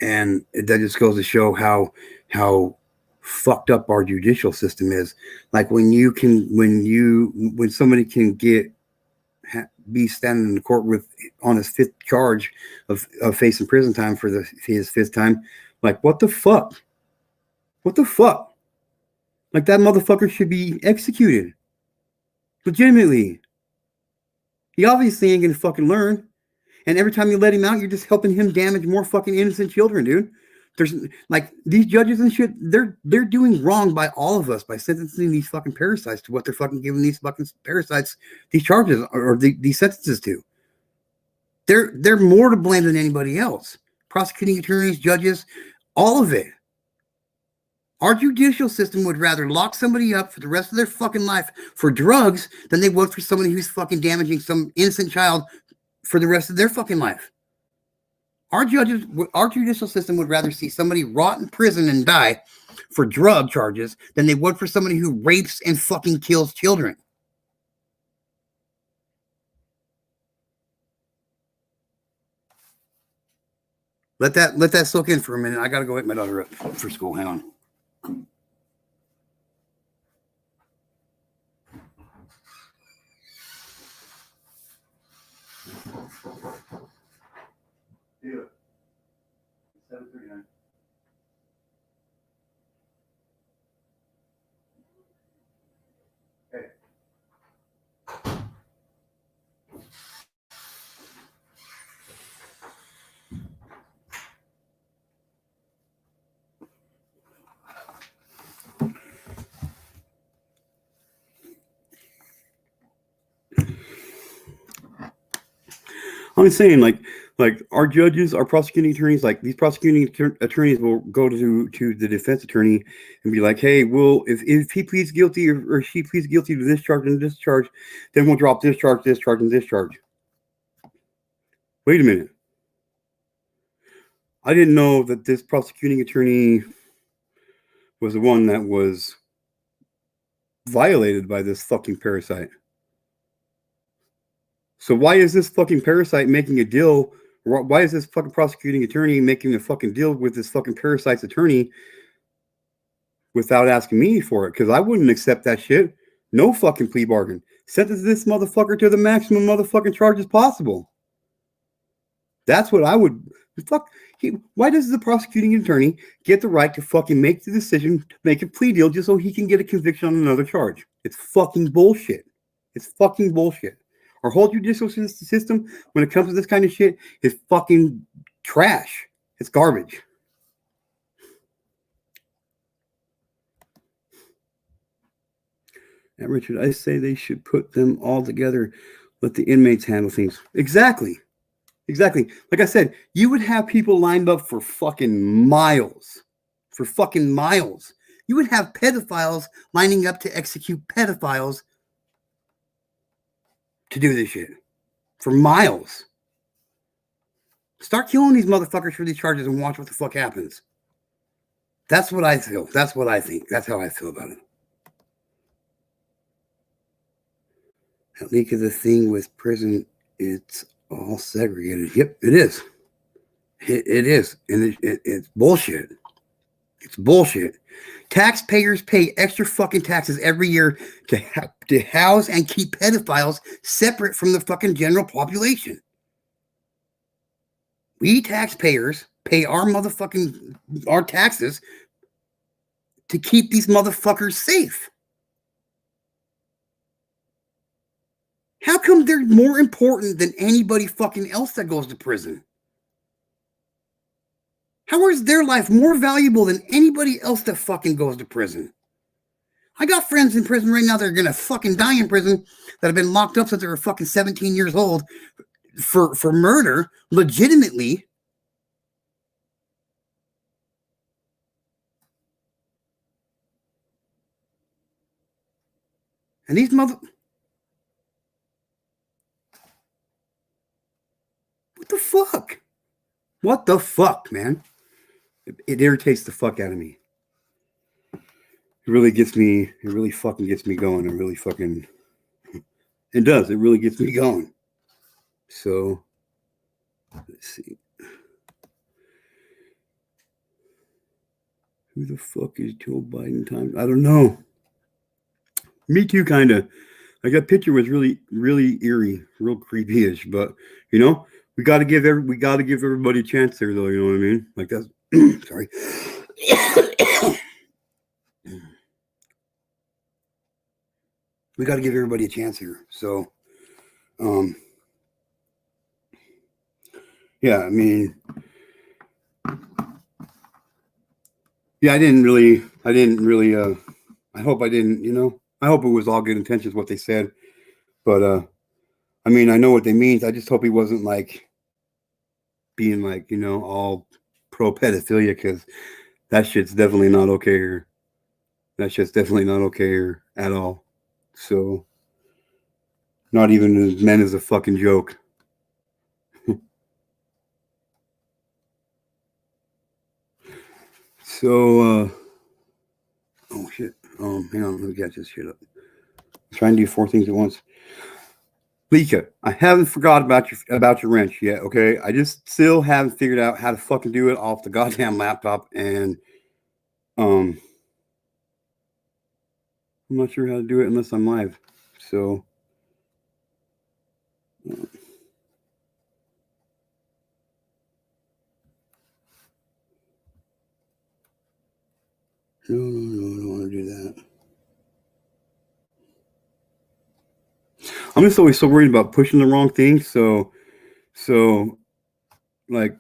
And that just goes to show how fucked up our judicial system is. Like when somebody can be standing in the court on his 5th charge of facing prison time for his 5th time, like what the fuck? What the fuck? Like that motherfucker should be executed. Legitimately. He obviously ain't gonna fucking learn. And every time you let him out, you're just helping him damage more fucking innocent children, dude. There's like these judges and shit, they're doing wrong by all of us by sentencing these fucking parasites to what they're fucking giving these fucking parasites these charges or these sentences to. They're more to blame than anybody else. Prosecuting attorneys, judges, all of it. Our judicial system would rather lock somebody up for the rest of their fucking life for drugs than they would for somebody who's fucking damaging some innocent child for the rest of their fucking life. Our judicial system would rather see somebody rot in prison and die for drug charges than they would for somebody who rapes and fucking kills children. Let that soak in for a minute. I gotta go wake my daughter up for school. Hang on. Yeah. 7:39. Hey. I'm saying like our judges, our prosecuting attorneys, like these prosecuting attorneys will go to the defense attorney and be like, hey, well, if he pleads guilty or she pleads guilty to this charge and this charge, then we'll drop this charge, and this charge. Wait a minute. I didn't know that this prosecuting attorney was the one that was violated by this fucking parasite. So why is this fucking parasite making a deal? Why is this fucking prosecuting attorney making a fucking deal with this fucking parasite's attorney without asking me for it? Because I wouldn't accept that shit. No fucking plea bargain. Sentence this motherfucker to the maximum motherfucking charges possible. That's what I would. Why does the prosecuting attorney get the right to fucking make the decision to make a plea deal just so he can get a conviction on another charge? It's fucking bullshit. It's fucking bullshit. Our whole judicial system, when it comes to this kind of shit, is fucking trash. It's garbage. Richard, I say they should put them all together. Let the inmates handle things. Exactly. Like I said, you would have people lined up for fucking miles. For fucking miles. You would have pedophiles lining up to execute pedophiles to do this shit. For miles. Start killing these motherfuckers for these charges and watch what the fuck happens. That's what I feel. That's what I think. That's how I feel about it. That leak is the thing with prison. It's all segregated. Yep, it is. It is. And it's bullshit. It's bullshit. Taxpayers pay extra fucking taxes every year to house and keep pedophiles separate from the fucking general population. We taxpayers pay our taxes to keep these motherfuckers safe. How come they're more important than anybody fucking else that goes to prison? How is their life more valuable than anybody else that fucking goes to prison? I got friends in prison right now that are gonna fucking die in prison that have been locked up since they were fucking 17 years old for murder, legitimately. And these what the fuck? What the fuck, man? It irritates the fuck out of me. It really gets me, it really fucking gets me going. It really fucking, it does. It really gets me going. So, let's see. Who the fuck is Joe Biden time? I don't know. Me too, kind of. Like that picture was really, really eerie, real creepy-ish. But you know, we got to give everybody a chance there, though. You know what I mean? Like that's sorry. We got to give everybody a chance here. So, yeah, I mean, yeah, I didn't really. I hope I didn't. You know, I hope it was all good intentions what they said. But I mean, I know what they mean. I just hope he wasn't like being like, you know, all pro pedophilia because that shit's definitely not okay here. That shit's definitely not okay here at all. So, not even as men is a fucking joke. So, oh shit. Hang on, let me catch this shit up. I'm trying to do 4 things at once. Lika, I haven't forgot about your wrench yet, okay? I just still haven't figured out how to fucking do it off the goddamn laptop, and I'm not sure how to do it unless I'm live. So no, I don't want to do that. I'm just always so worried about pushing the wrong thing. So like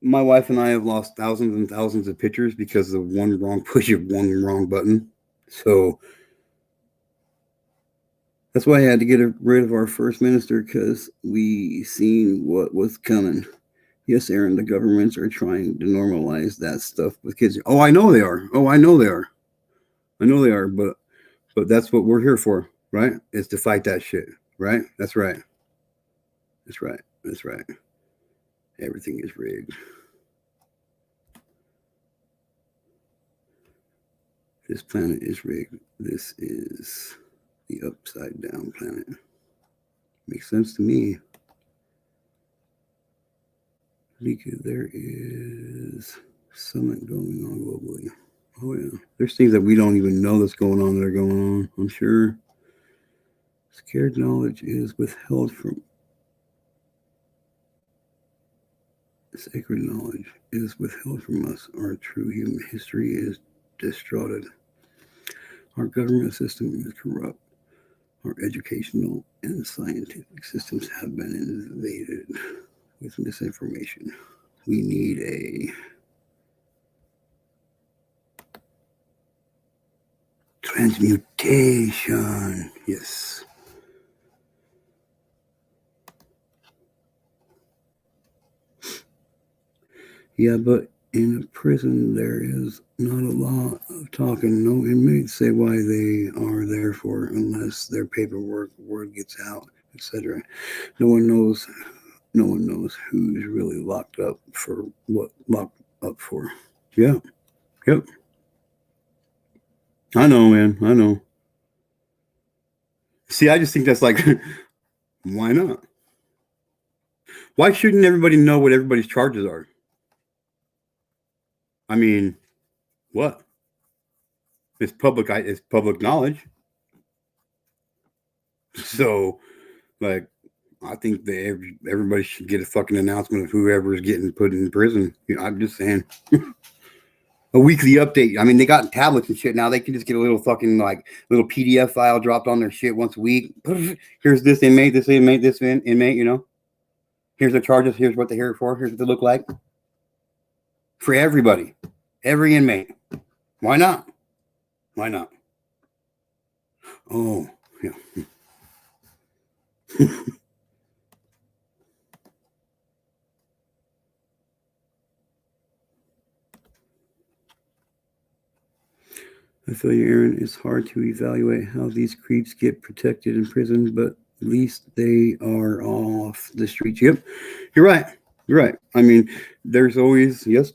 my wife and I have lost thousands and thousands of pictures because of one wrong push of one wrong button. So that's why I had to get rid of our first minister because we seen what was coming. Yes, Aaron, the governments are trying to normalize that stuff with kids. Oh, I know they are. I know they are. But that's what we're here for, right? Is to fight that shit, right? That's right. Everything is rigged. This planet is rigged. This is the upside down planet. Makes sense to me. Because there is something going on globally. Oh yeah. There's things that we don't even know that's going on that are going on, I'm sure. Scared knowledge is withheld from sacred knowledge is withheld from us. Our true human history is distorted. Our government system is corrupt. Our educational and scientific systems have been invaded with misinformation. We need a Transmutation. Yes. Yeah, but in a prison, there is not a lot of talking. No inmates say why they are there for unless their paperwork word gets out, etc. No one knows. No one knows who's really locked up for what locked up for. Yeah. Yep. I know, man. I know. See, I just think that's like, why not? Why shouldn't everybody know what everybody's charges are? I mean, what? It's public. It's public knowledge. So, like, I think that everybody should get a fucking announcement of whoever's getting put in prison. You know, I'm just saying. A weekly update. I mean, they got tablets and shit now. They can just get a little fucking like little PDF file dropped on their shit once a week. Here's this inmate, this inmate, this inmate. You know, here's the charges. Here's what they're here for. Here's what they look like for everybody, every inmate. Why not? Why not? Oh, yeah. I feel you, Aaron. It's hard to evaluate how these creeps get protected in prison, but at least they are off the streets. Yep, you're right. You're right. I mean, there's always yes.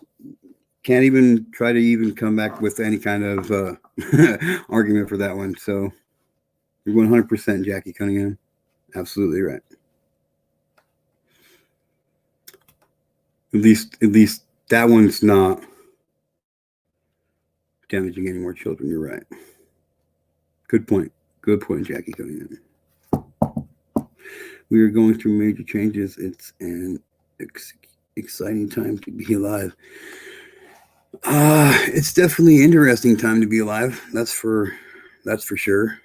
Can't even try to even come back with any kind of argument for that one. So you're 100% Jackie Cunningham. Absolutely right. At least that one's not damaging any more children. You're right. Good point. Good point, Jackie Cunningham. We are going through major changes. It's an exciting time to be alive. It's definitely an interesting time to be alive. That's for sure.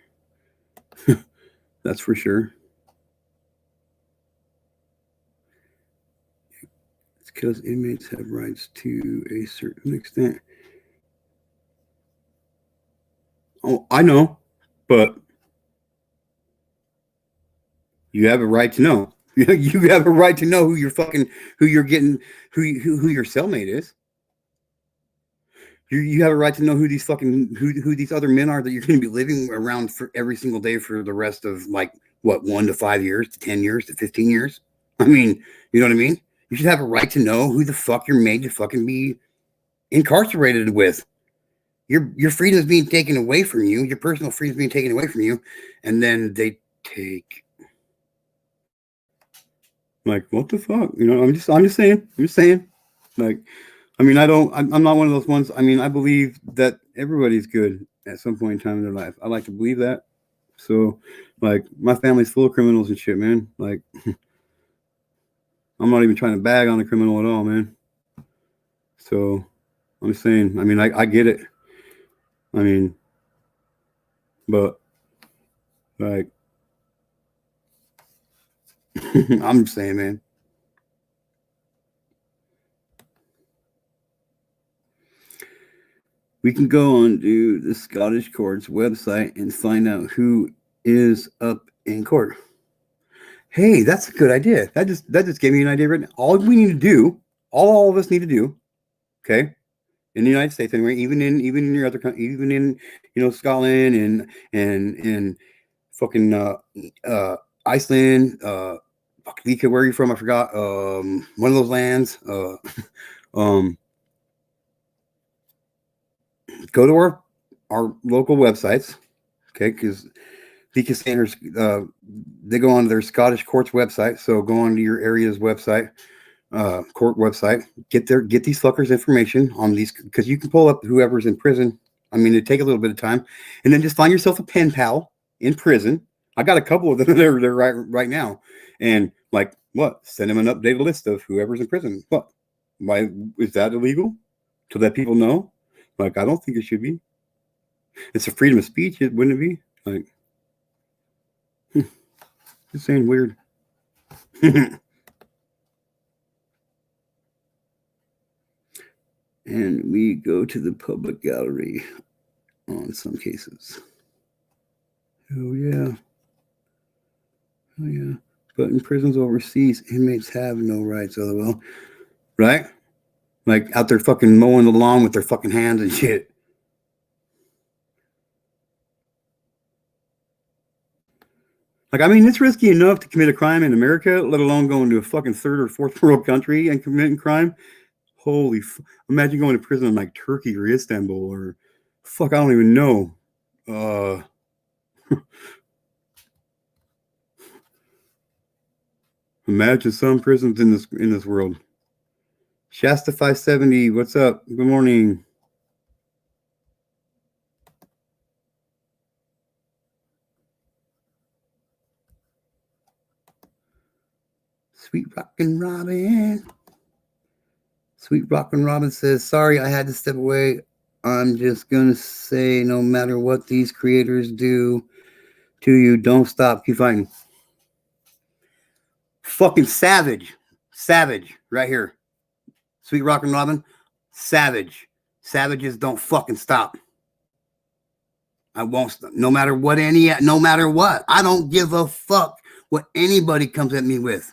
That's for sure. It's because inmates have rights to a certain extent. Oh, I know, but you have a right to know. You have a right to know who you're fucking, who you're getting, who your cellmate is. You have a right to know who these fucking who these other men are that you're going to be living around for every single day for the rest of like what 1 to 5 years to 10 years to 15 years. I mean, you know what I mean? You should have a right to know who the fuck you're made to fucking be incarcerated with. Your freedom is being taken away from you. Your personal freedom is being taken away from you, and then they take like what the fuck? You know, I'm just saying. I'm just saying. Like, I mean, I'm not one of those ones. I mean, I believe that everybody's good at some point in time in their life. I like to believe that. So, like, my family's full of criminals and shit, man. Like, I'm not even trying to bag on a criminal at all, man. So, I'm just saying. I mean, I get it. I mean, but like, I'm just saying, man. We can go on to the Scottish Court's website and find out who is up in court. Hey, that's a good idea. That just gave me an idea right now. All we need to do, all of us need to do, okay, in the United States anyway, even in your other country, even in Scotland and fucking Iceland, Vika, where are you from? I forgot. One of those lands. Go to our local websites, okay, because Vika Sanders, they go on their Scottish Court's website. So go on to your area's website, court website. Get these fuckers information on these, because you can pull up whoever's in prison. I mean, it take a little bit of time, and then just find yourself a pen pal in prison. I got a couple of them there right now, and like what? Send them an updated list of whoever's in prison. What? Why is that illegal? To let people know? Like, I don't think it should be. It's a freedom of speech, wouldn't it be? Like, just saying weird. And we go to the public gallery. in some cases. Oh yeah. Oh yeah. But in prisons overseas, inmates have no rights. LOL. Right? Like out there fucking mowing the lawn with their fucking hands and shit. Like, I mean, it's risky enough to commit a crime in America, let alone going to a fucking third or fourth world country and committing crime. Holy, imagine going to prison in like Turkey or Istanbul or fuck, I don't even know. Imagine some prisons in this world. Shasta 570, what's up? Good morning. Sweet Rockin' Robin. Sweet Rockin' Robin says, sorry, I had to step away. I'm just gonna say, no matter what these creators do to you, don't stop, keep fighting. Fucking savage. Savage, right here. Sweet Rockin' Robin, savage. Savages don't fucking stop. I won't stop. No matter what no matter what. I don't give a fuck what anybody comes at me with.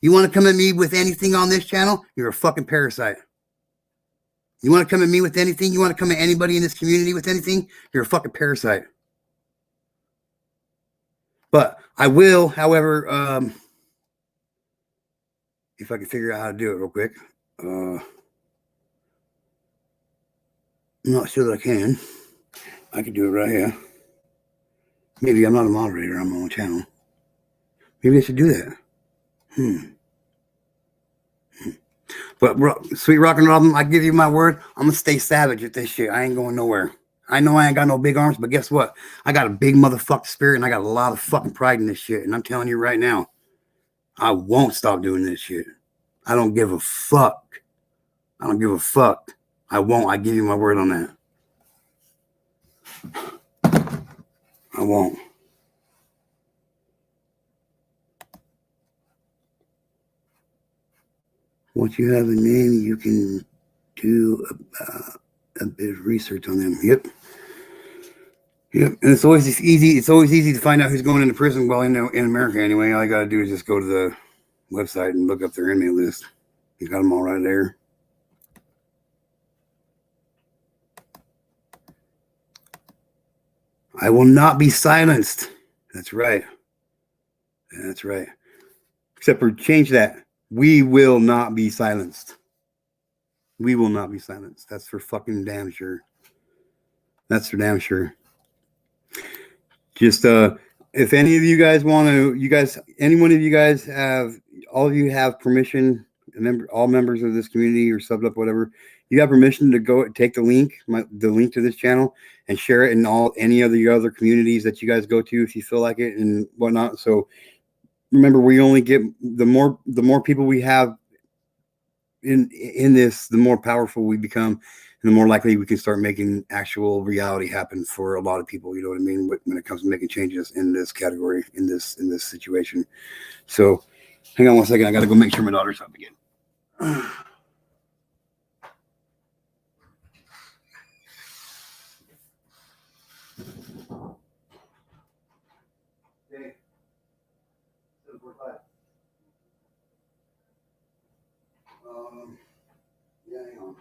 You want to come at me with anything on this channel? You're a fucking parasite. You want to come at me with anything? You want to come at anybody in this community with anything? You're a fucking parasite. But I will, however, if I can figure out how to do it real quick. I'm not sure that I can. I could do it right here. Maybe I'm not a moderator on my own channel. Maybe I should do that. But Sweet Rockin' Robin, I give you my word, I'm gonna stay savage at this shit. I ain't going nowhere. I know I ain't got no big arms, but guess what? I got a big motherfucking spirit and I got a lot of fucking pride in this shit. And I'm telling you right now, I won't stop doing this shit. I don't give a fuck. I don't give a fuck. I won't. I give you my word on that. I won't. Once you have a name, you can do a bit of research on them. Yep. Yep. And it's always easy. It's always easy to find out who's going into prison. Well, in America anyway, all you got to do is just go to the website and look up their inmate list. You got them all right there. I will not be silenced. That's right. That's right. Except for change that. We will not be silenced. We will not be silenced. That's for fucking damn sure. That's for damn sure. Just if any of you guys want to, any one of you guys have, all of you have permission, all members of this community or subbed up, whatever, you have permission to go take the link to this channel and share it in any of the other communities that you guys go to if you feel like it and whatnot. So remember, we only get the more people we have in this, the more powerful we become, and the more likely we can start making actual reality happen for a lot of people. You know what I mean? When it comes to making changes in this category, in this situation. So, hang on one second. I got to go make sure my daughter's up again. Okay. 7:45. Yeah, hang on.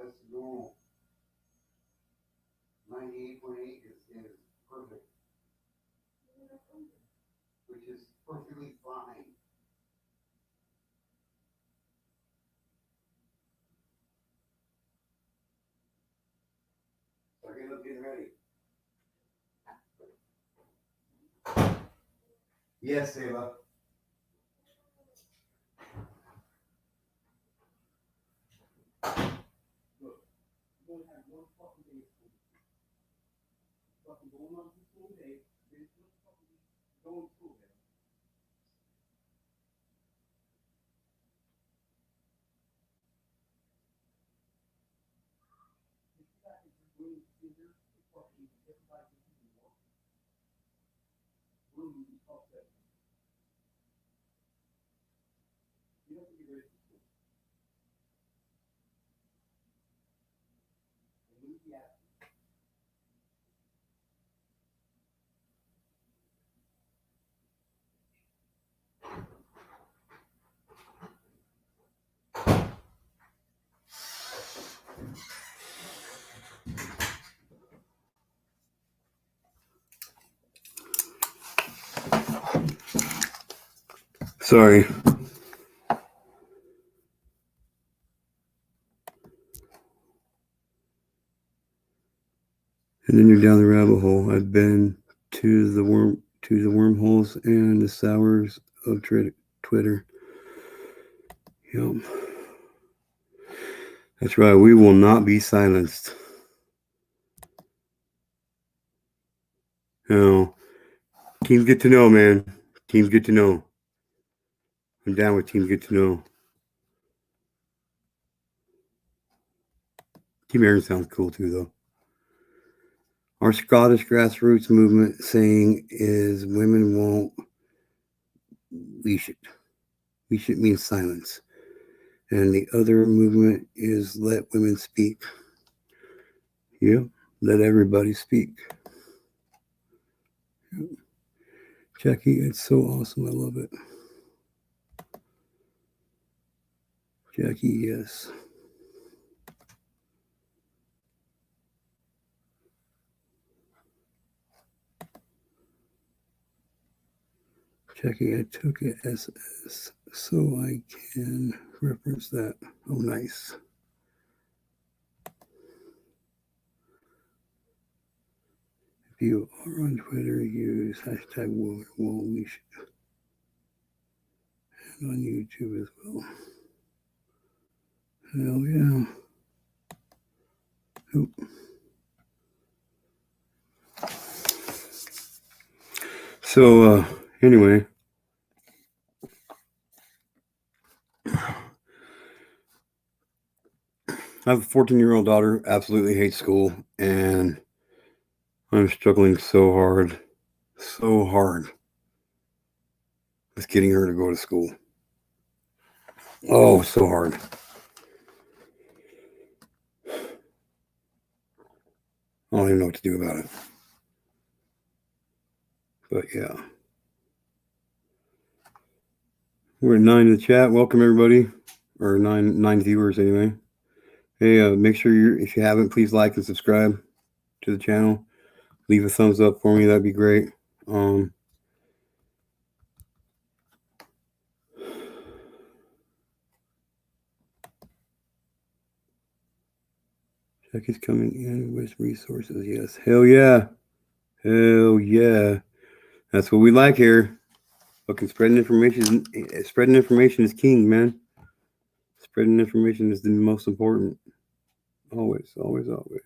That's normal. 98.8 is perfect, which is perfectly fine. So get up, get ready. Yes, Ava. Look, you only have one fucking day of school. Fucking going on to school day, then fucking going to school day. You have to get ready for school. And lose the attitude. Sorry. And then you're down the rabbit hole. I've been to the wormholes and the sours of Twitter. Yep. That's right. We will not be silenced. No. Teams get to know, man. Teams get to know. I'm down with teams get to know. Team Aaron sounds cool too, though. Our Scottish grassroots movement saying is women won't leash it. Leash it means silence. And the other movement is let women speak. Yeah, let everybody speak. Yeah. Jackie, it's so awesome. I love it. Jackie, yes. Jackie, I took it as so I can reference that. Oh, nice. If you are on Twitter, use hashtag #WoWleash and on YouTube as well. Hell yeah. Oop. So, anyway. I have a 14-year-old daughter, absolutely hates school, and I'm struggling so hard with getting her to go to school. Oh, so hard. I don't even know what to do about it. But yeah. We're at 9 in the chat. Welcome everybody. Or nine viewers anyway. Hey, make sure if you haven't, please like and subscribe to the channel. Leave a thumbs up for me, that'd be great. Jackie's coming in with resources. Yes. Hell yeah. Hell yeah. That's what we like here. Fucking spreading information is king, man. Spreading information is the most important. Always, always, always.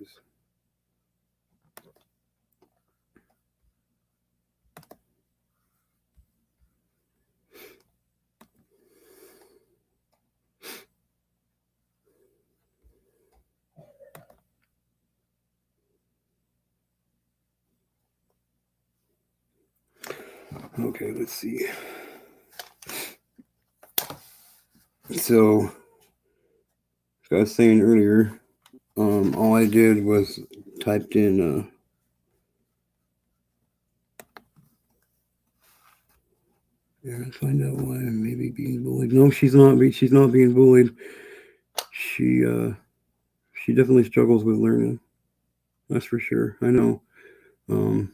Okay, let's see. So, like I was saying earlier, all I did was typed in yeah, find out why I'm maybe being bullied. No, she's not being bullied. She she definitely struggles with learning. That's for sure. I know. Um,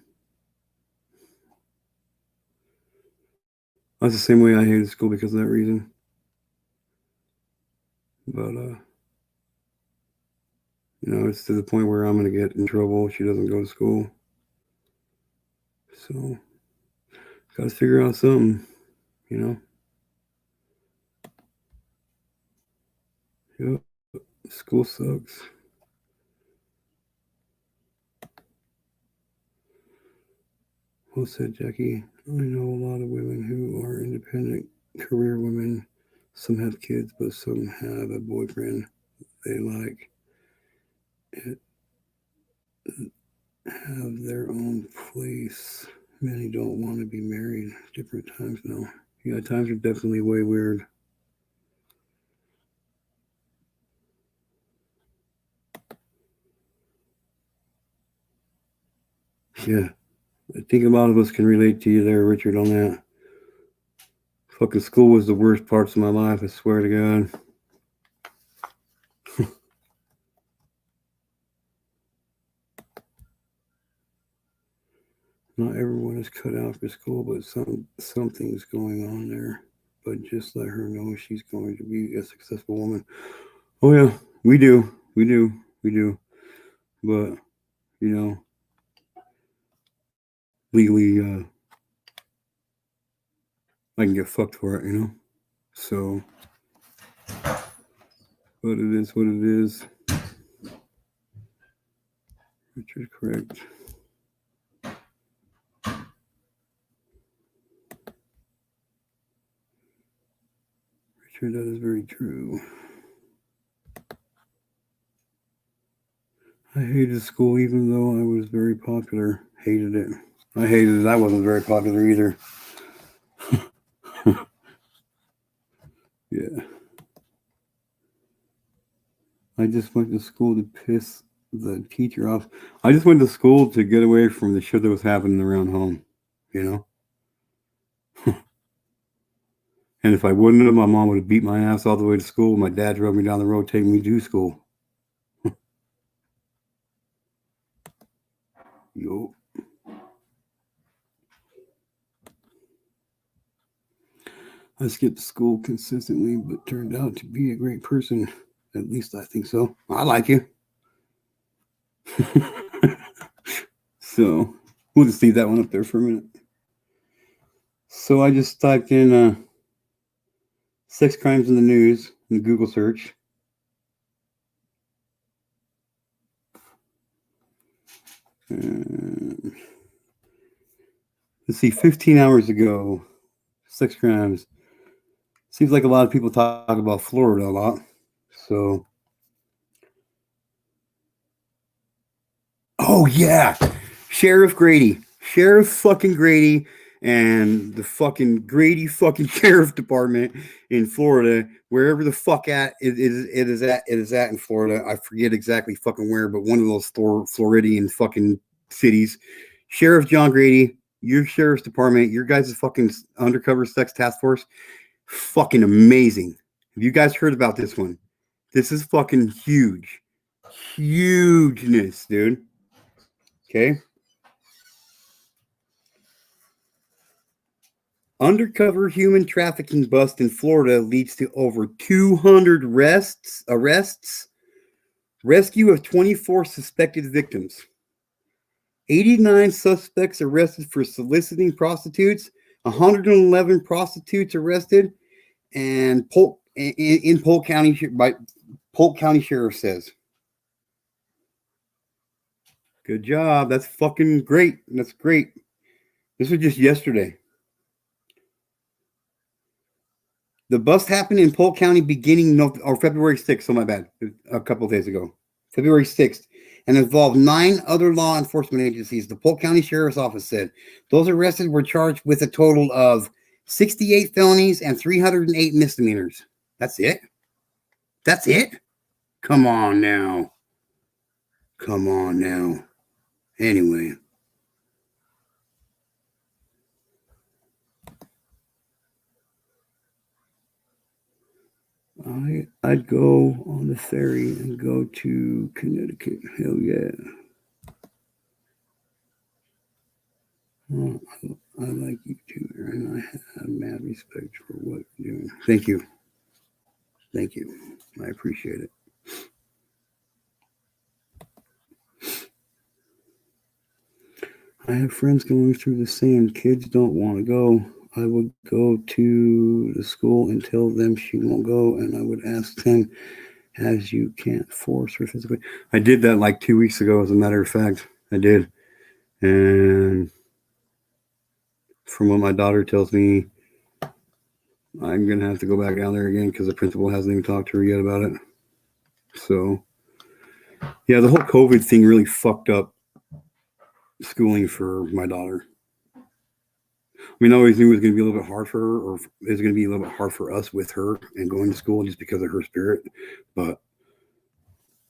I was the same way. I hated school because of that reason. But it's to the point where I'm gonna get in trouble if she doesn't go to school. So, gotta figure out something. You know. Yep. School sucks. Well said, Jackie. I know a lot of women who are independent career women. Some have kids, but some have a boyfriend they like. It have their own place. Many don't want to be married. Different times now. Yeah, times are definitely way weird. Yeah, I think a lot of us can relate to you there, Richard, on that. Fucking school was the worst parts of my life, I swear to God. Not everyone is cut out for school, but something's going on there. But just let her know she's going to be a successful woman. Oh yeah, we do, we do, we do. But legally, I can get fucked for it. So, but it is what it is. Richard, correct. Richard, that is very true. I hated school even though I was very popular. Hated it. I hated it. I wasn't very popular either. Yeah. I just went to school to piss the teacher off. I just went to school to get away from the shit that was happening around home, you know? And if I wouldn't have, my mom would have beat my ass all the way to school. My dad drove me down the road, taking me to school. Yo. I skipped school consistently, but turned out to be a great person. At least I think so. I like you. So we'll just leave that one up there for a minute. So I just typed in sex crimes in the news in the Google search. Let's see, 15 hours ago, sex crimes. Seems like a lot of people talk about Florida a lot. So, oh yeah, Sheriff fucking Grady, and the fucking Grady fucking Sheriff Department in Florida, wherever the fuck it is at in Florida. I forget exactly fucking where, but one of those Floridian fucking cities. Sheriff John Grady, your sheriff's department, your guys' fucking undercover sex task force, fucking amazing. Have you guys heard about this one? This is fucking huge. Hugeness, dude. Okay. Undercover human trafficking bust in Florida leads to over 200 arrests, rescue of 24 suspected victims. 89 suspects arrested for soliciting prostitutes, 111 prostitutes arrested, and in Polk County by Polk County Sheriff says. Good job. That's fucking great. That's great. This was just yesterday. The bust happened in Polk County beginning or February 6th. So my bad. A couple of days ago. February 6th. And involved 9 other law enforcement agencies. The Polk County Sheriff's Office said those arrested were charged with a total of 68 felonies and 308 misdemeanors. That's it? That's it? Come on now. Come on now. Anyway. I'd go on the ferry and go to Connecticut. Hell yeah. Well, I like you too, Aaron. I have mad respect for what you're doing. Thank you. Thank you. I appreciate it. I have friends going through the same. Kids don't want to go. I would go to the school and tell them she won't go, and I would ask them, as you can't force her physically. I did that like 2 weeks ago, as a matter of fact. I did. And from what my daughter tells me, I'm going to have to go back down there again because the principal hasn't even talked to her yet about it. So, yeah, the whole COVID thing really fucked up schooling for my daughter. I mean, I always knew it was going to be a little bit hard for her, or it was going to be a little bit hard for us with her and going to school just because of her spirit. But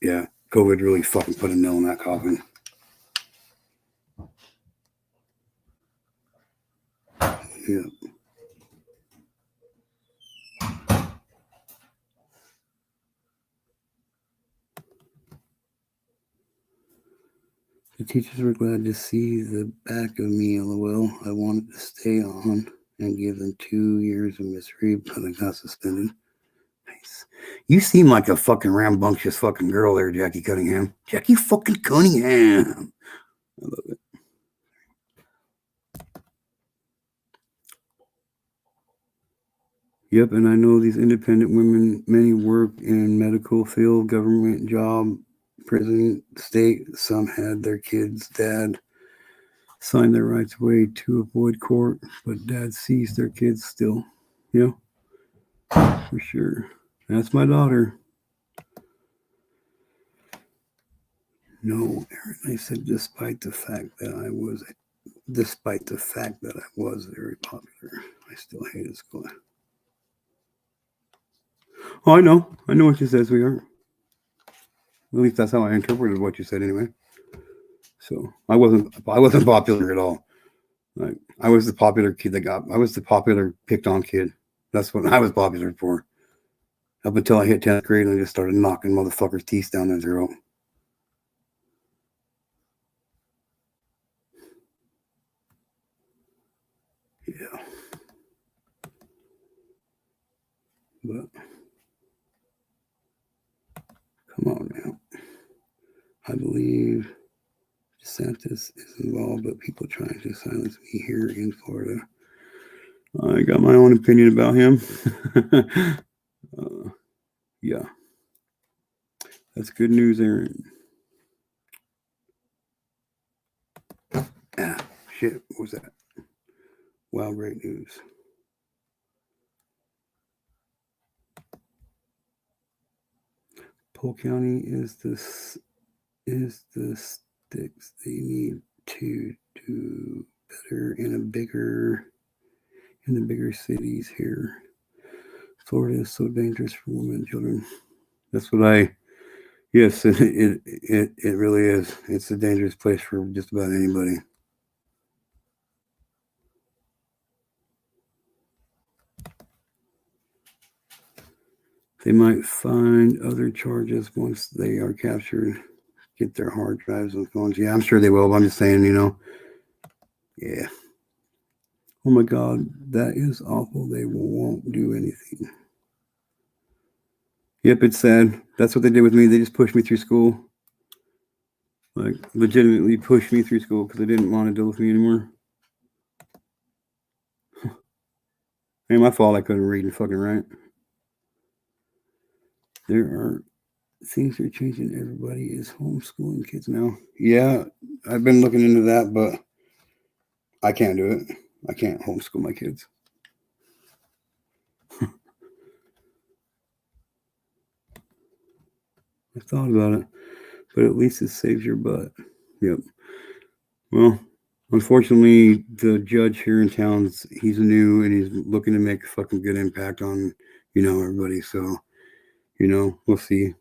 yeah, COVID really fucking put a nail in that coffin. Yeah. The teachers were glad to see the back of me, lol. I wanted to stay on and give them 2 years of misery, but I got suspended. Nice. You seem like a fucking rambunctious fucking girl there, Jackie Cunningham. Jackie fucking Cunningham. I love it. Yep, and I know these independent women, many work in medical field, government job, prison, state. Some had their kids' dad sign their rights away to avoid court, but dad sees their kids still. Yeah, for sure. That's my daughter. No, Aaron, I said despite the fact that I was very popular, I still hated school. Oh, I know what you said, sweetheart. At least that's how I interpreted what you said, anyway. So I wasn't popular at all. Like, I was the popular kid I was the popular picked on kid. That's what I was popular for. Up until I hit 10th grade and I just started knocking motherfuckers' teeth down their throat. Yeah. But come on now. I believe DeSantis is involved, but people trying to silence me here in Florida. I got my own opinion about him. Yeah. That's good news, Aaron. Ah, shit. What was that? Wow, great news. Polk County is the sticks they need to do better in the bigger cities here. Florida is so dangerous for women and children. That's what I. Yes, it really is. It's a dangerous place for just about anybody. They might find other charges once they are captured. Get their hard drives and phones. Yeah, I'm sure they will. But I'm just saying, Yeah. Oh my God, that is awful. They won't do anything. Yep, it's sad. That's what they did with me. They just pushed me through school. Like, legitimately pushed me through school because they didn't want to deal with me anymore. Ain't my fault I couldn't read and fucking write. There are things are changing. Everybody is homeschooling kids now. Yeah, I've been looking into that, but I can't do it. I can't homeschool my kids. I thought about it, but at least it saves your butt. Yep. Well, unfortunately, the judge here in town, he's new and he's looking to make a fucking good impact on, everybody. So, we'll see.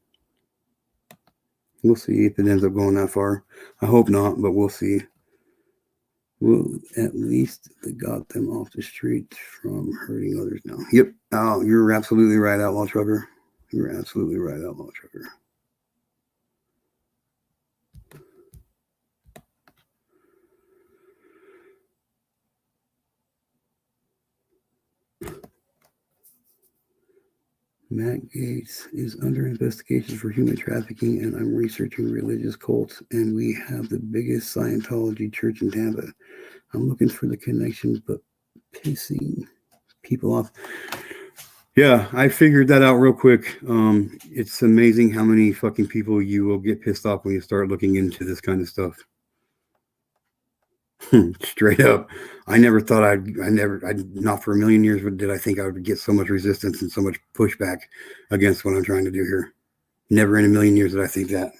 We'll see if it ends up going that far. I hope not, but we'll see. Well, at least they got them off the streets from hurting others now. Yep. Oh, you're absolutely right, Outlaw Trucker. You're absolutely right, Outlaw Trucker. Matt Gaetz is under investigation for human trafficking, and I'm researching religious cults, and we have the biggest Scientology church in Tampa. I'm looking for the connection, but pissing people off. Yeah, I figured that out real quick. It's amazing how many fucking people you will get pissed off when you start looking into this kind of stuff. Straight up. I never thought not for a million years did I think I would get so much resistance and so much pushback against what I'm trying to do here. Never in a million years did I think that.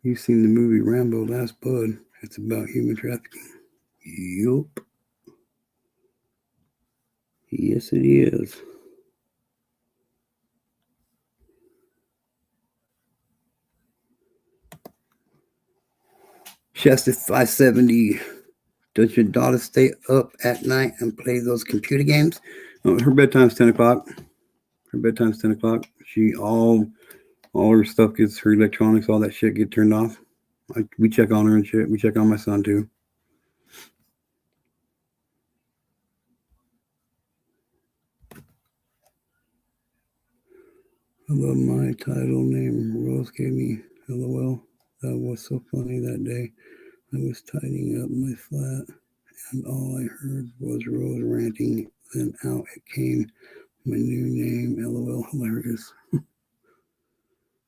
You've seen the movie Rambo Last Blood. It's about human trafficking. Yup. Yes, it is. Shasta 570. Does your daughter stay up at night and play those computer games? Her bedtime's 10 o'clock. She all her stuff gets, her electronics, all that shit get turned off. We check on her and shit. We check on my son too. I love my title name Rose gave me. LOL. That was so funny that day. I was tidying up my flat and all I heard was Rose ranting. Then out it came. My new name. LOL. Hilarious.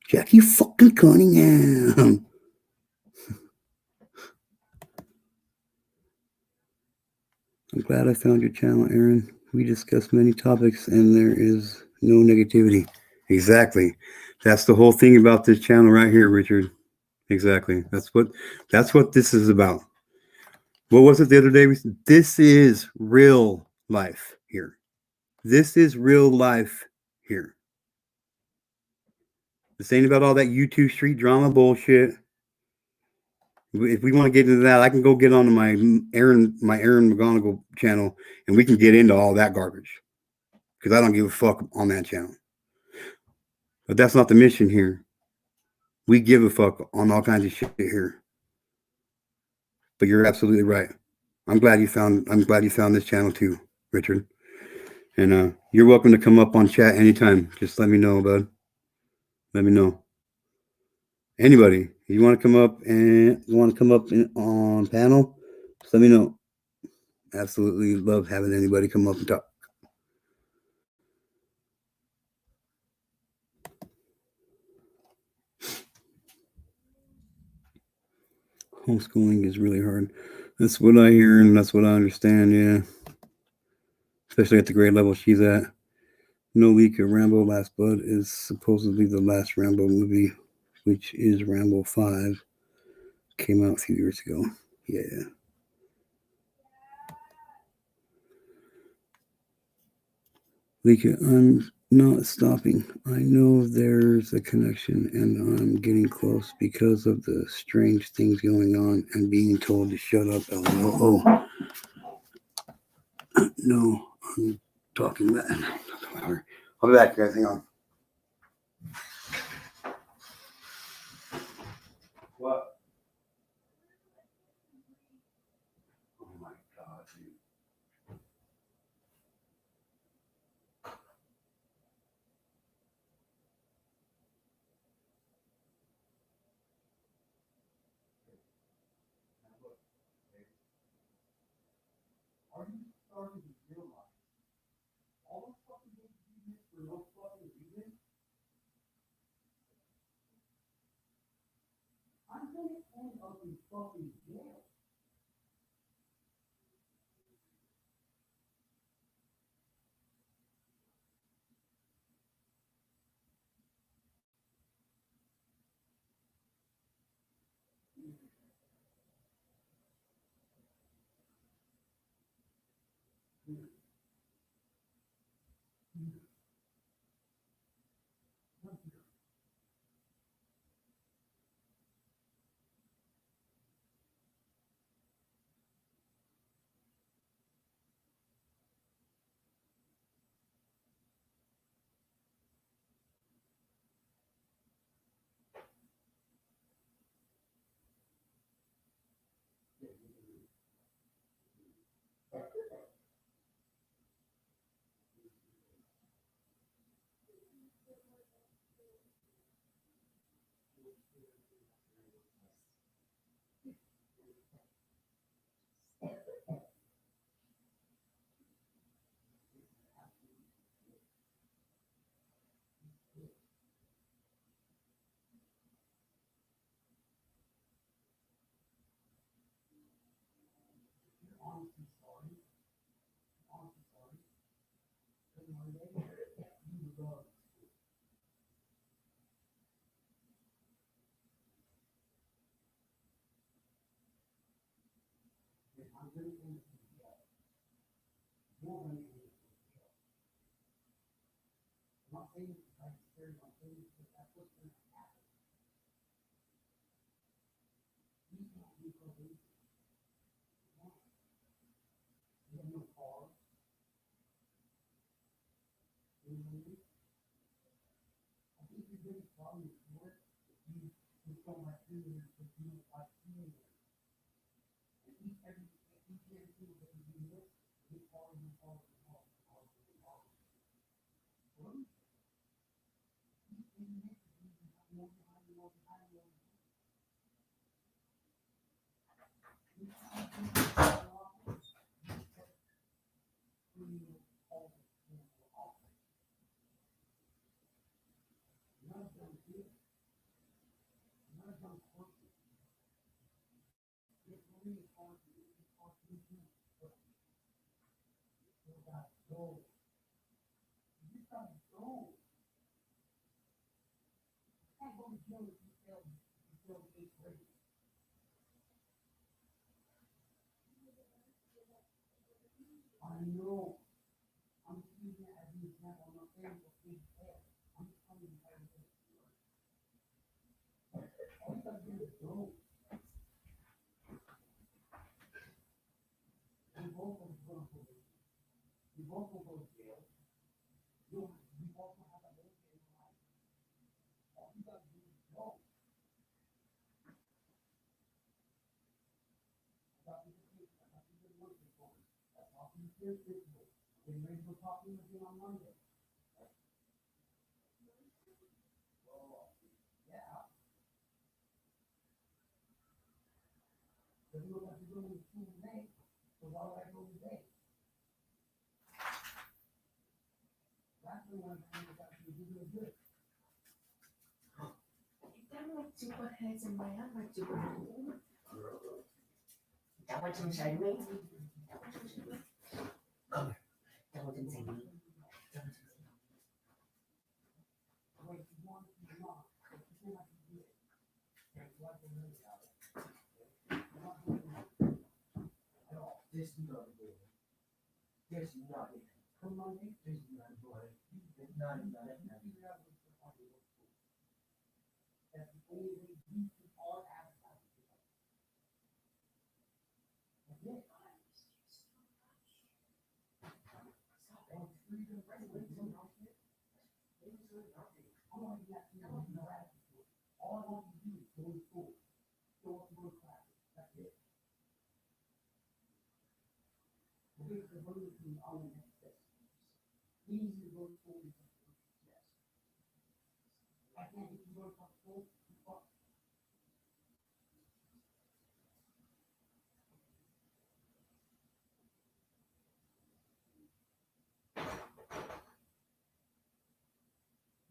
Jackie fucking Cunningham. I'm glad I found your channel, Aaron. We discuss many topics and there is no negativity. Exactly. That's the whole thing about this channel right here, Richard. Exactly. That's what this is about. What was it the other day? This is real life here. This is real life here. This ain't about all that YouTube street drama bullshit. If we want to get into that, I can go get onto my Aaron McGonigal channel and we can get into all that garbage. Because I don't give a fuck on that channel. But that's not the mission here. We give a fuck on all kinds of shit here. But you're absolutely right. I'm glad you found this channel too, Richard. And you're welcome to come up on chat anytime. Just let me know, bud. Let me know. Anybody, you want to come up on panel? Just let me know. Absolutely love having anybody come up and talk. Homeschooling is really hard. That's what I hear and that's what I understand, yeah. Especially at the grade level she's at. No leak of Rambo Last Blood is supposedly the last Rambo movie, which is Rambo 5. Came out a few years ago. Yeah. Leaka, I'm not stopping. I know there's a connection and I'm getting close because of the strange things going on and being told to shut up. LOL. No, I'm talking about. I'll be back, guys. Hang on. What? Oh my God, dude. Are you starting to realize all the fucking things you did for no fucking reason? I'm gonna end up in fucking jail.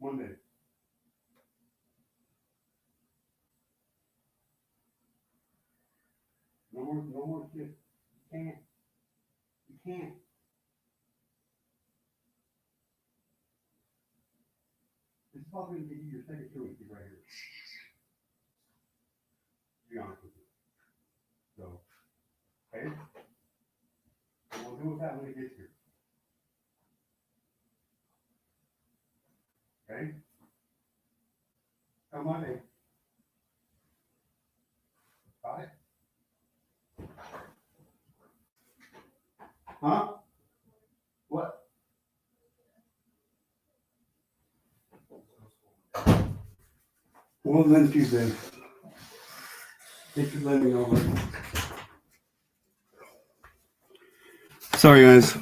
Monday. No more shit. You can't. This is probably gonna give you your second choice right here. To be honest with you. So, okay? And we'll deal with that when it gets here. Okay? Come Monday. Got it? Huh? What? Well, then Tuesday. Thanks for letting me know. Sorry guys.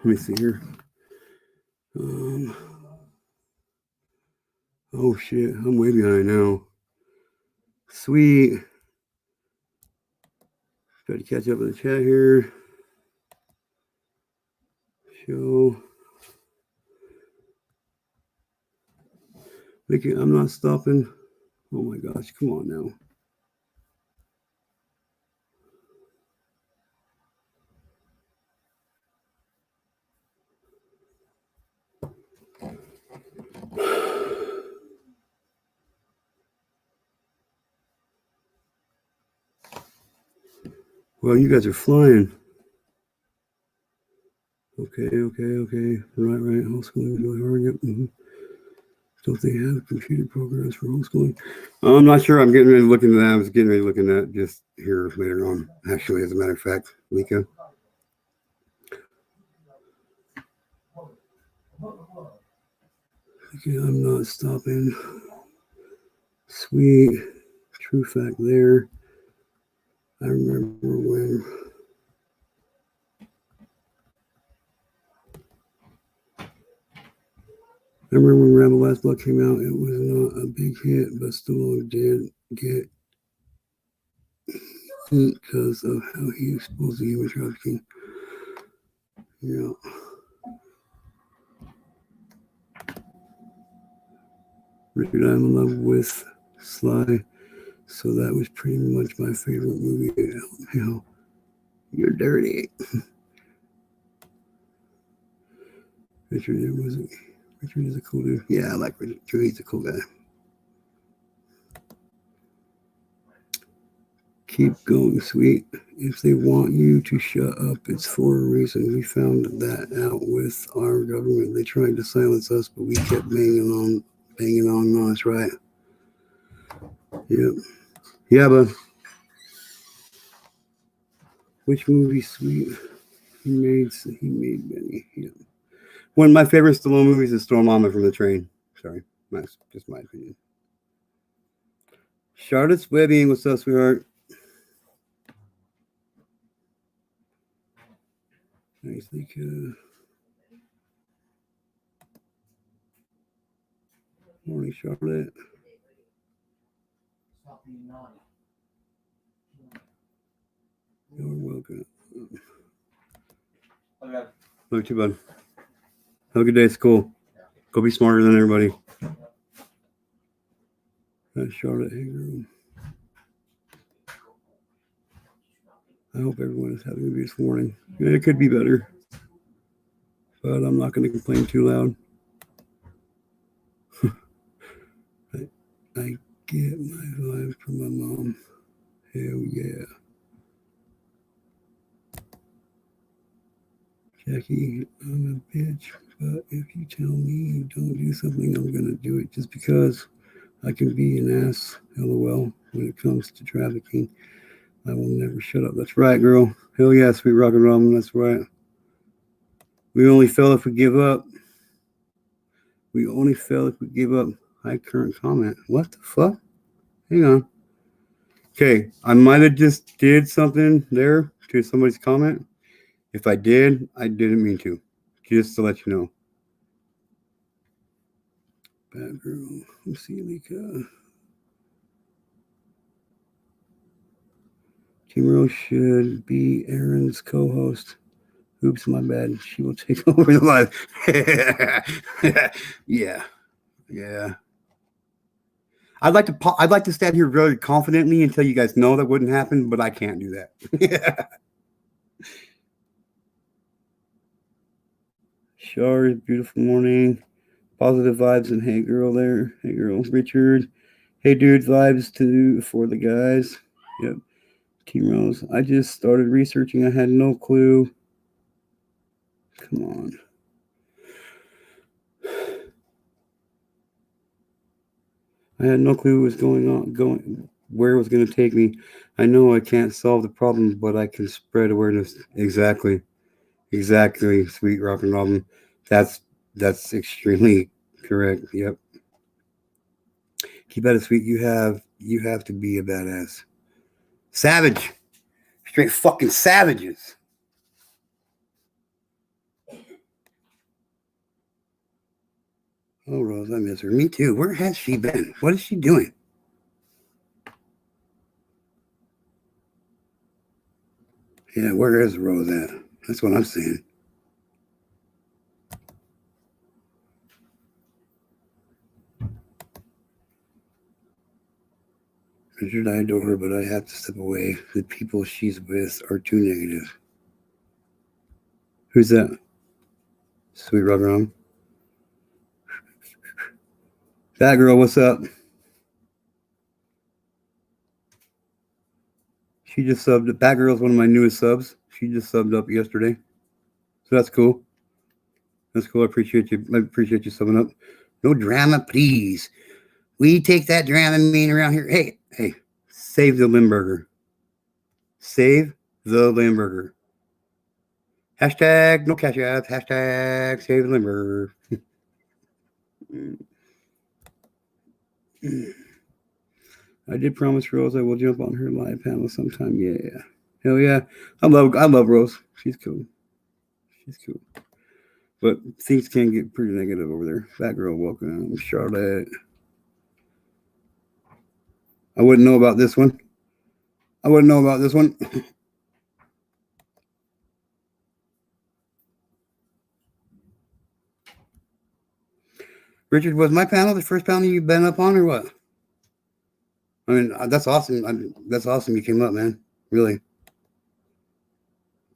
Let me see here. Oh shit, I'm way behind now. Sweet. Try to catch up with the chat here. Show. Mickey, I'm not stopping. Oh my gosh, come on now. Well, you guys are flying. Okay. Right. Homeschooling is really hard. Yep. Don't they have computer programs for homeschooling? I'm not sure. I'm getting ready to look into that. I was getting ready to look into that just here later on, actually, as a matter of fact, Lika. Okay, I'm not stopping. Sweet. True fact there. I remember when Rambo Last Blood came out. It was not a big hit, but Stallone did get heat because of how he exposed the human trafficking. Yeah. Richard, I'm in love with Sly, so that was pretty much my favorite movie. You know, you're dirty. Richard is a cool dude. Yeah, I like Richard. He's a cool guy. Keep going, sweet. If they want you to shut up, it's for a reason. We found that out with our government. They tried to silence us, but we kept banging on. No, that's right. Yep. Yeah, but which movie, sweet? He made Benny. Yeah. One of my favorite Stallone movies is Storm Mama from the Train. Sorry, that's just my opinion. Charlotte's Webbing, what's up, sweetheart? I think. Morning, Charlotte. You're welcome. Okay. Love you, bud. Have a good day at school. Go be smarter than everybody. That's Charlotte Hager. I hope everyone is having a beautiful morning. Yeah, it could be better, but I'm not going to complain too loud. I get my vibe from my mom. Hell yeah. Jackie, I'm a bitch, but if you tell me you don't do something, I'm going to do it just because I can be an ass. LOL. When it comes to trafficking, I will never shut up. That's right, girl. Hell yeah, sweet rock and roll. That's right. We only fail if we give up. We only fail if we give up. High current comment. What the fuck? Hang on. Okay, I might have just did something there to somebody's comment. If I did, I didn't mean to. Just to let you know. Bad girl. Let's see, Lika. Team Rose should be Aaron's co-host. Oops, my bad. She will take over the live. Yeah. I'd like to stand here very confidently and tell you guys no, that wouldn't happen, but I can't do that. Shar, beautiful morning. Positive vibes and hey girl there. Hey girl, Richard. Hey dude, vibes for the guys. Yep. Team Rose. I just started researching. I had no clue. Come on. I had no clue what was where it was going to take me. I know I can't solve the problem, but I can spread awareness. Exactly, sweet rock and Robin. That's extremely correct. Yep. Keep at it, sweet. You have to be a badass, savage, straight fucking savages. Oh, Rose, I miss her. Me too. Where has she been? What is she doing? Yeah, where is Rose at? That's what I'm saying. Richard, I adore her, but I have to step away. The people she's with are too negative. Who's that? Sweet Ruggerum. That girl, what's up? She just subbed. Batgirl's one of my newest subs. She just subbed up yesterday, so that's cool. That's cool. I appreciate you. I appreciate you subbing up. No drama, please. We take that drama mean around here. Hey, save the Limburger. Save the Limburger. Hashtag no cash apps. Hashtag save the Limburger. I did promise Rose I will jump on her live panel sometime. Yeah. Hell yeah. I love Rose. She's cool. She's cool. But things can get pretty negative over there. Batgirl, welcome. Charlotte. I wouldn't know about this one. Richard, was my panel the first panel you've been up on or what? I mean, that's awesome. That's awesome you came up, man. Really.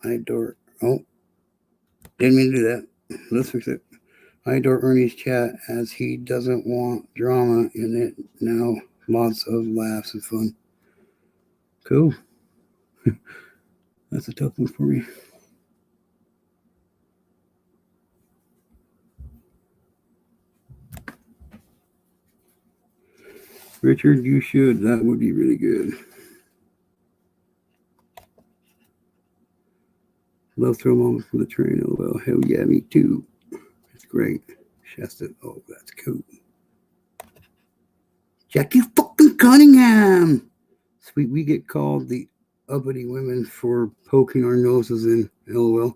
I adore. Oh, didn't mean to do that. Let's fix it. I adore Ernie's chat as he doesn't want drama in it now. Lots of laughs and fun. Cool. That's a tough one for me. Richard, you should. That would be really good. Love throw moments from the train. Oh, well, hell yeah, me too. It's great. Shasta. Oh, that's cool. Jackie fucking Cunningham. Sweet, we get called the uppity women for poking our noses in. LOL.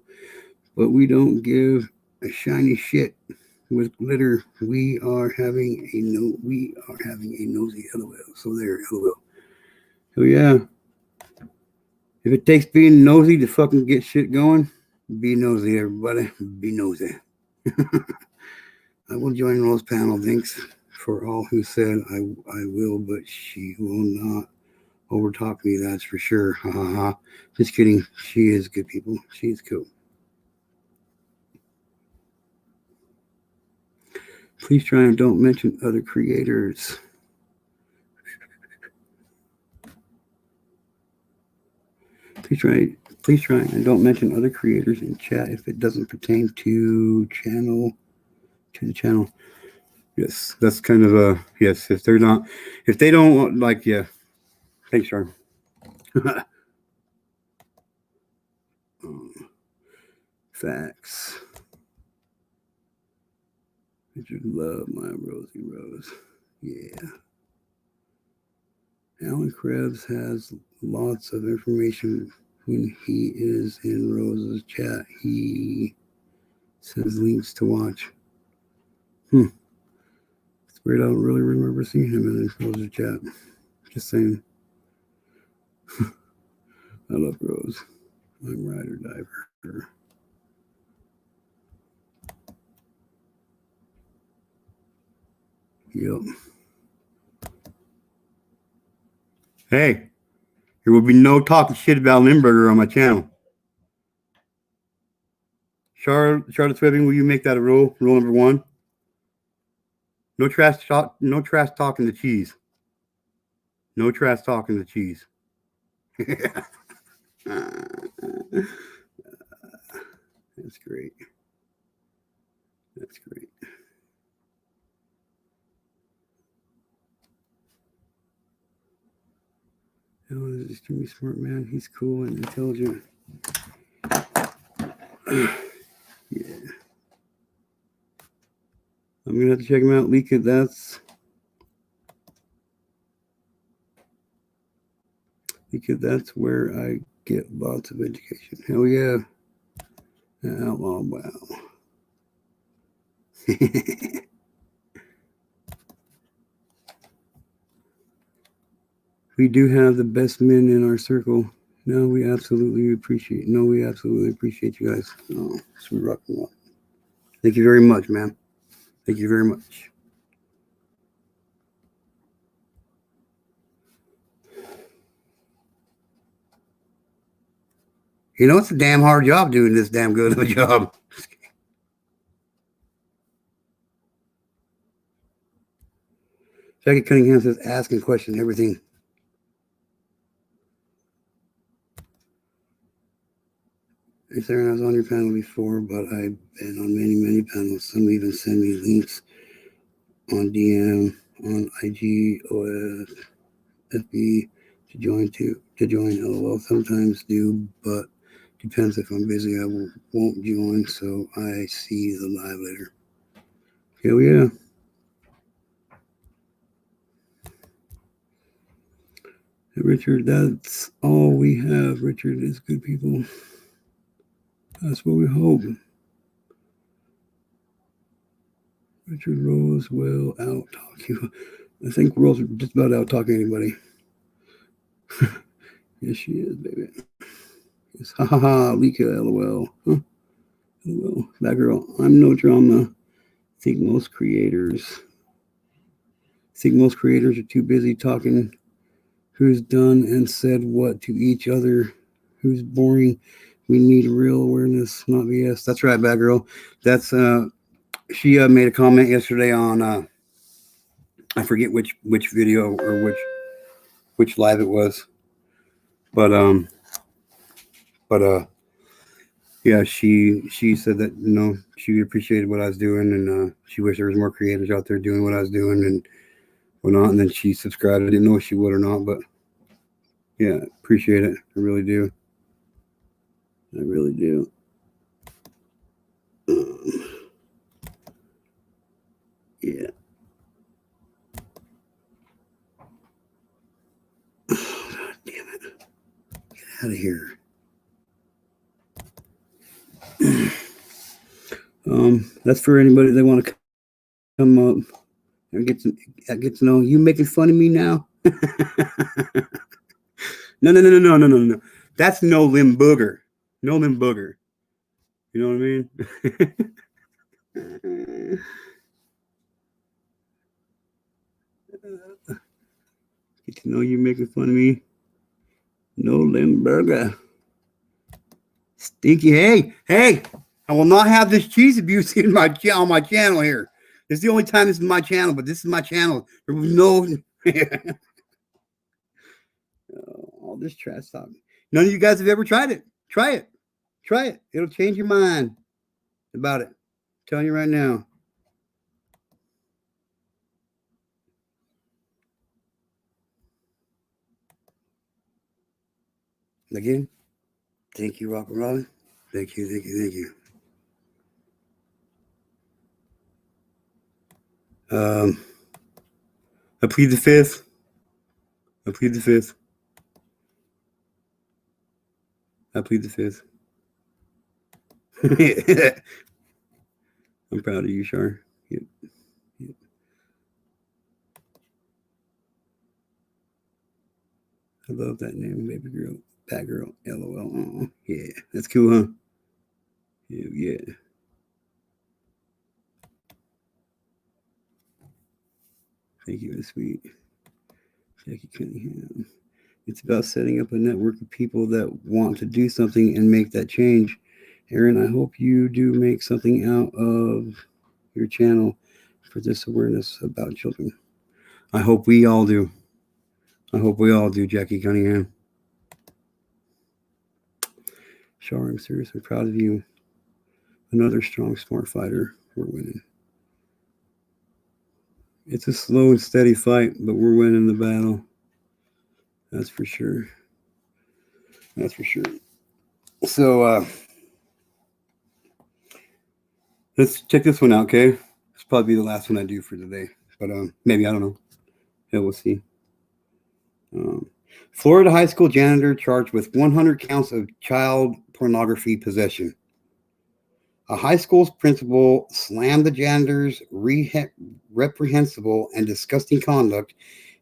But we don't give a shiny shit with glitter. We are having a nosy LOL. So there, LOL. So yeah. If it takes being nosy to fucking get shit going, be nosy, everybody. Be nosy. I will join Rose panel. Thanks for all who said I will, but she will not overtalk me. That's for sure. Ha ha ha. Just kidding. She is good people. She's cool. Please try and don't mention other creators. Please try and don't mention other creators in chat if it doesn't pertain to the channel. Yes, that's kind of a yes. If they don't like, yeah. Thanks, Charm. Facts. I just love my Rosie Rose. Yeah. Alan Krebs has lots of information when he is in Rose's chat. He says links to watch. It's weird. I don't really remember seeing him in Rose's chat. Just saying. I love Rose. I'm ride or diver. Yep. Hey, there will be no talking shit about Limburger on my channel. Charlotte Swebbing, will you make that a rule? Rule number 1. No trash talk. No trash talking the cheese. No trash talking the cheese. That's great. That's great. Alan is an extremely smart man. He's cool and intelligent. Yeah. I'm going to have to check him out. Lika, that's where I get lots of education. Hell yeah. Outlaw, wow. We do have the best men in our circle. We absolutely appreciate you guys. Oh, sweet rock and roll. Thank you very much, man. Thank you very much. You know, it's a damn hard job doing this damn good of a job. Jackie Cunningham says, ask and question everything. Yes, Aaron, I was on your panel before, but I've been on many panels. Some even send me links on DM, on IG, OS, FB to join. LOL. Sometimes do, but depends if I'm busy. I won't join, so I see the live later. Hell yeah. Richard, that's all we have. Richard is good people. That's what we hope. Richard Rose will out talk you. I think Rose just about out talking anybody. Yes, she is, baby. Yes, ha ha ha, Lika, lol. Huh? LOL. That girl, I'm no drama. Think most creators are too busy talking who's done and said what to each other, who's boring. We need real awareness, not BS. That's right, bad girl. That's she made a comment yesterday on I forget which video or which live it was, but yeah, she said that she appreciated what I was doing, and she wished there was more creators out there doing what I was doing and whatnot. And then she subscribed. I didn't know if she would or not, but yeah, appreciate it. I really do. I really do. Yeah. God damn it. Get out of here. That's for anybody that want to come up and get to know. You making fun of me now? No. That's no limb booger. No limb booger. You know what I mean? Get to know you making fun of me. No limb burger. Stinky. Hey. I will not have this cheese abuse on my channel here. This is the only time this is my channel, but this is my channel. There was no all this trash talk. None of you guys have ever tried it. Try it. It'll change your mind about it. I'm telling you right now. Again, thank you, Rock and Robin. Thank you. I plead the fifth. I plead the fifth. I'm proud of you, Shar. Yep. I love that name, baby girl. Bad girl. LOL. Yeah, that's cool, huh? Yeah. Thank you, sweet Jackie Cunningham. It's about setting up a network of people that want to do something and make that change. Aaron, I hope you do make something out of your channel for this awareness about children. I hope we all do. Jackie Cunningham. Shar, I'm seriously proud of you. Another strong, smart fighter. We're winning. It's a slow and steady fight, but we're winning the battle. That's for sure. So, let's check this one out, okay? This will probably be the last one I do for today. But maybe, I don't know. Yeah, we'll see. Florida high school janitor charged with 100 counts of child pornography possession. A high school's principal slammed the janitor's reprehensible and disgusting conduct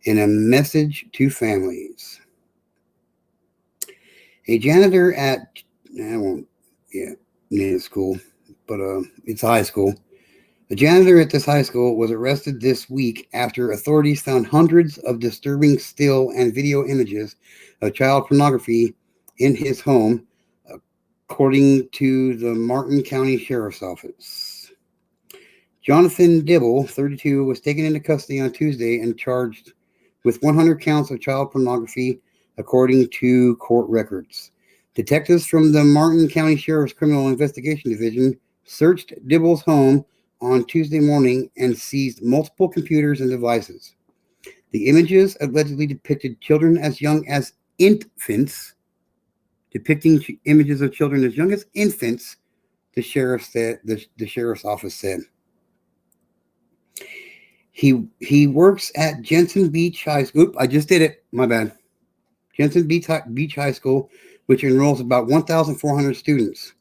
in a message to families. A janitor at, I won't, name the school, but it's a high school. A janitor at this high school was arrested this week after authorities found hundreds of disturbing still and video images of child pornography in his home, according to the Martin County Sheriff's Office. Jonathan Dibble, 32, was taken into custody on Tuesday and charged with 100 counts of child pornography, according to court records. Detectives from the Martin County Sheriff's Criminal Investigation Division searched Dibble's home on Tuesday morning and seized multiple computers and devices. The images allegedly depicted children as young as infants, depicting images of children as young as infants, the sheriff's office said. He works at Jensen Beach High School. Oop, I just did it. My bad. Jensen Beach High School, which enrolls about 1,400 students.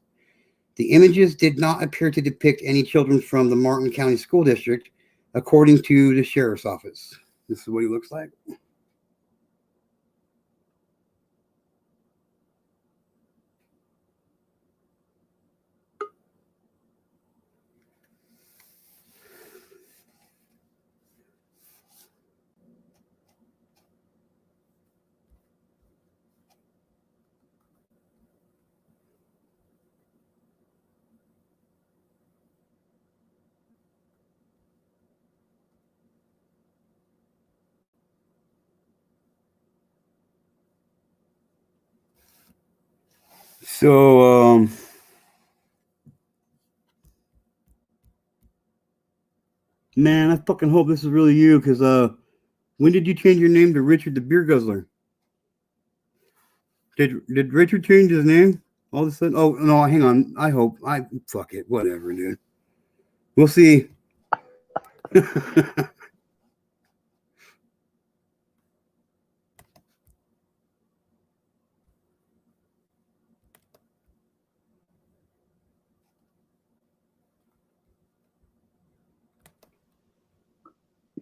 The images did not appear to depict any children from the Martin County School District, according to the sheriff's office. This is what he looks like. So, man, I fucking hope this is really you, because when did you change your name to Richard the Beer Guzzler? Did Richard change his name all of a sudden? Oh no, hang on. Fuck it, whatever, dude. We'll see.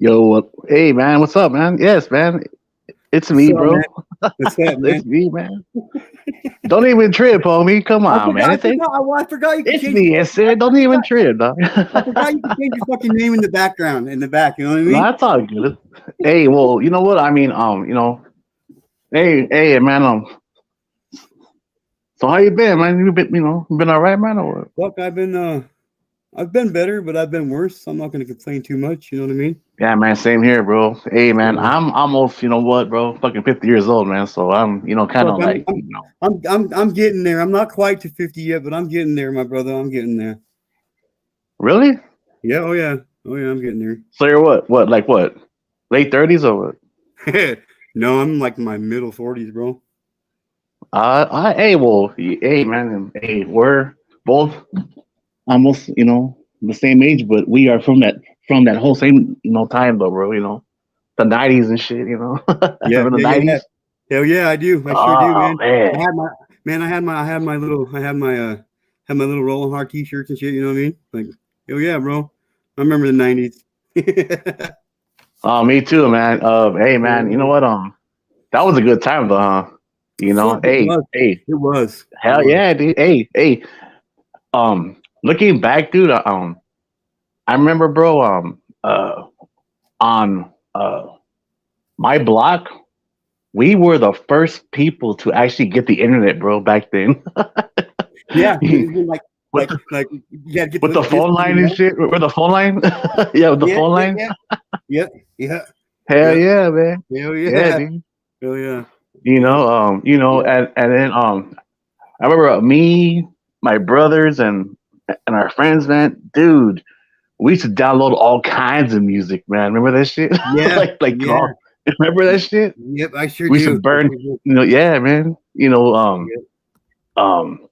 Yo, hey man, what's up, man? Yes, man, it's me, bro. What's that, man? It's me, man. Don't even trip, homie. Come on, man. I forgot you could It's change me, I said. Don't even trip, dog. I forgot you could change your fucking name in the background, in the back. You know what I mean? No, that's all good. Hey, well, you know what? I mean, hey, man, so how you been, man? You been all right, man, or what? Look, I've been better, but I've been worse. So I'm not going to complain too much. You know what I mean? Yeah, man, same here, bro. Hey, man, I'm almost, you know what, bro, fucking 50 years old, man. So I'm, kind of like, I'm getting there. I'm not quite to 50 yet, but I'm getting there, my brother. I'm getting there. Really? Yeah. Oh yeah. I'm getting there. So you're what? Like what? Late 30s or what? No, I'm like my middle 40s, bro. Hey, well, hey, man, hey, we're both almost, the same age, but we are from that whole same, time though, bro. The 90s and shit, Yeah, the 90s. Yeah. Hell yeah, I do. I sure do, man. Man. I had my little Rolling Hard t-shirts and shit. You know what I mean? Like, hell yeah, bro. I remember the 90s. Oh, me too, man. Hey, man, you know what? That was a good time, though, huh? It was. Hell yeah, dude. Hey. Looking back, dude. I remember, bro. On my block, we were the first people to actually get the internet, bro. Back then. Yeah. With the phone line and shit. With the phone line. Yeah, with the phone line. Yeah. Hell yeah, man. Hell yeah. Yeah, dude. Hell yeah. And then I remember me, my brothers, and our friends, man, dude, we used to download all kinds of music, man. Remember that shit? Yeah. Yeah. Remember that shit? Yep, I sure we do. Used to burn, yeah, man.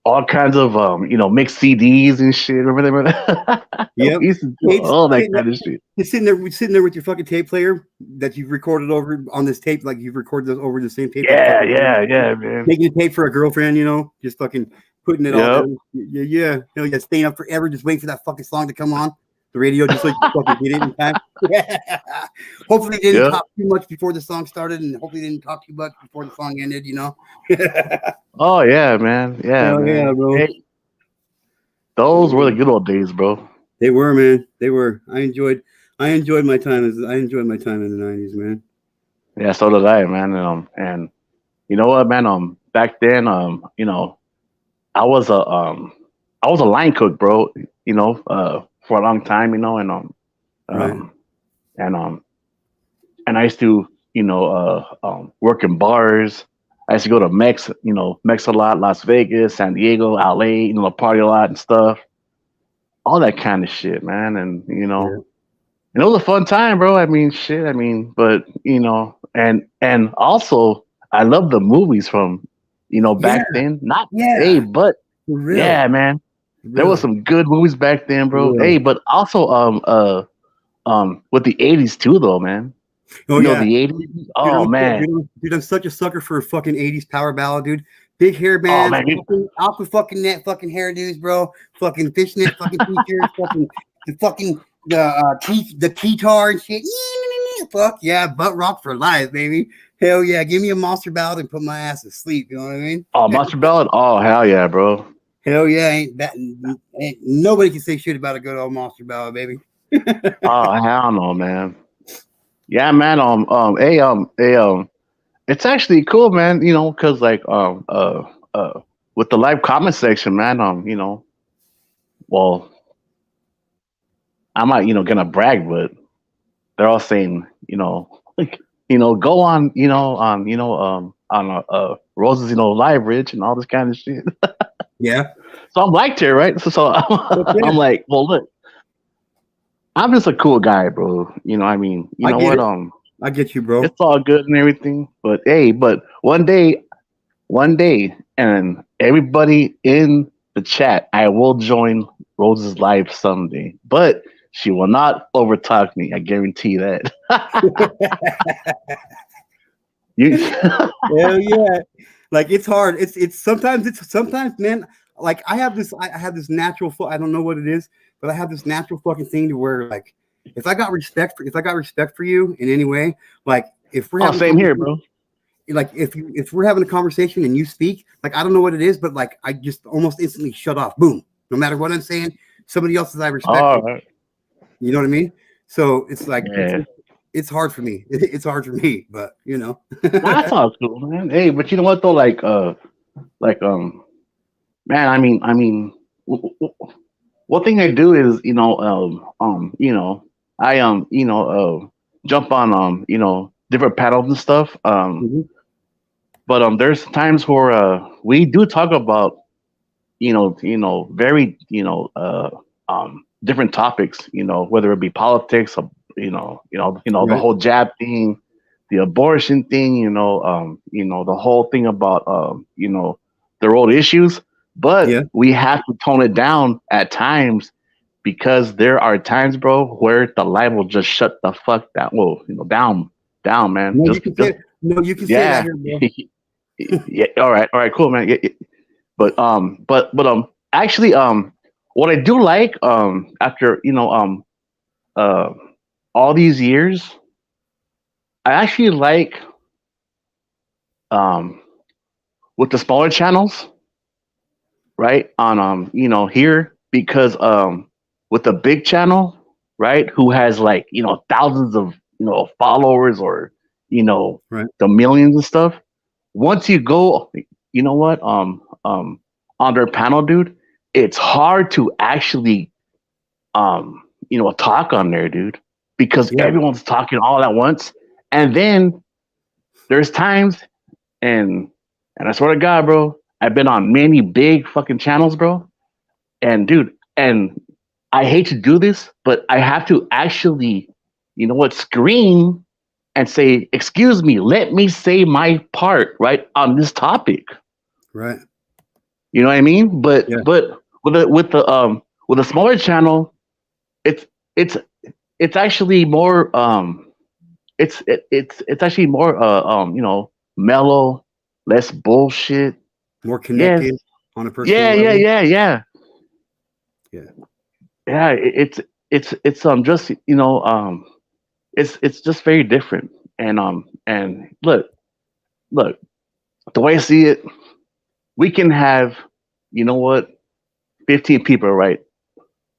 All kinds of mixed CDs and shit. Remember that? Yeah, we used to do all that kind of shit. You're sitting there with your fucking tape player that you've recorded over on this tape, like you've recorded this over the same tape. Yeah, man. Making a tape for a girlfriend, just fucking putting it all down. Yeah. Hell yeah, staying up forever, just waiting for that fucking song to come on the radio, just so you fucking get it in time. Hopefully, they didn't talk too much before the song started, and hopefully, they didn't talk too much before the song ended. Oh yeah, man. Yeah, man. Yeah, bro. Hey, those were the good old days, bro. They were, man. They were. I enjoyed my time in the 90s, man. Yeah, so did I, man. And you know what, man? Back then, I was a line cook, bro. For a long time, and and I used to, work in bars. I used to go to Mex a lot, Las Vegas, San Diego, LA, party a lot and stuff, all that kind of shit, man. And Yeah. it was a fun time, bro. I mean, shit. I mean, but and also I love the movies from Yeah. back then. Not hey, Yeah. but For real. yeah, man, For there was real. some good movies back then, For bro. Hey, real. but also with the '80s too, though, man. Oh yeah. The '80s. Dude, Oh man. I'm such a sucker for a fucking 80s power ballad, dude. Big hair Oh bands, man. fucking aqua fucking net fucking hairdos, bro. Fucking fishnet fucking t-shirts, the guitar and shit. Fuck yeah, butt rock for life, baby. Hell yeah, give me a monster ballad and put my ass to sleep. You know what I mean? Oh, Monster Ballad. Oh hell yeah, bro. Hell yeah, ain't nobody can say shit about a good old monster ballad, baby. Oh hell no, man. Yeah, man. It's actually cool, man. Because like with the live comment section, man. Well, I'm not gonna brag, but they're all saying like go on Roses live Rich and all this kind of shit. Yeah. So I'm liked here, right? So I'm Yeah. like, well, look, I'm just a cool guy, bro. I mean, you I know get what? it. I get you, bro. It's all good and everything, but hey, but one day, and everybody in the chat, I will join Rose's live someday, but she will not overtalk me. I guarantee that. You, Hell yeah. Like it's hard. It's sometimes, man. Like I have this natural. I don't know what it is, but I have this natural fucking thing to where like if I got respect for you in any way, like if we're oh, having a same here, conversation, bro. like if we're having a conversation and you speak, like I don't know what it is, but like I just almost instantly shut off. Boom. No matter what I'm saying, somebody else that I respect. All right. You know what I mean? So it's like Yeah. it's hard for me. It's hard for me, but you know. That's all cool, man. Hey, but you know what though? Like man. I mean, one thing I do is I jump on different panels and stuff. Mhm. But there's times where we do talk about very different topics. Whether it be politics, or, the Right. whole jab thing, the abortion thing. The whole thing about the road issues. But Yeah. we have to tone it down at times because there are times, bro, where the light will just shut the fuck down. Well, down, man. No, you Just, can just say no, you can say that yeah, here, bro. yeah. All right, cool, man. Yeah. But actually, what I do like, after uh, all these years, I actually like, um, with the smaller channels, right? On here, because with the big channel, right, who has like thousands of followers, or Right. the millions and stuff. Once you go, you know what, on their panel, dude, it's hard to actually talk on there, dude, because Yeah. everyone's talking all at once. And then there's times, and I swear to God, bro, I've been on many big fucking channels, bro. And dude, and I hate to do this, but I have to actually, scream and say, "Excuse me, let me say my part right on this topic." Right. You know what I mean? But Yeah. with a smaller channel, it's it's it's actually more it's actually more mellow, less bullshit. More Yes. connected on a personal Yeah, yeah, level. yeah, yeah. Yeah. Yeah, it's just it's just very different. And look, the way I see it, we can have, you know what, 15 people, right,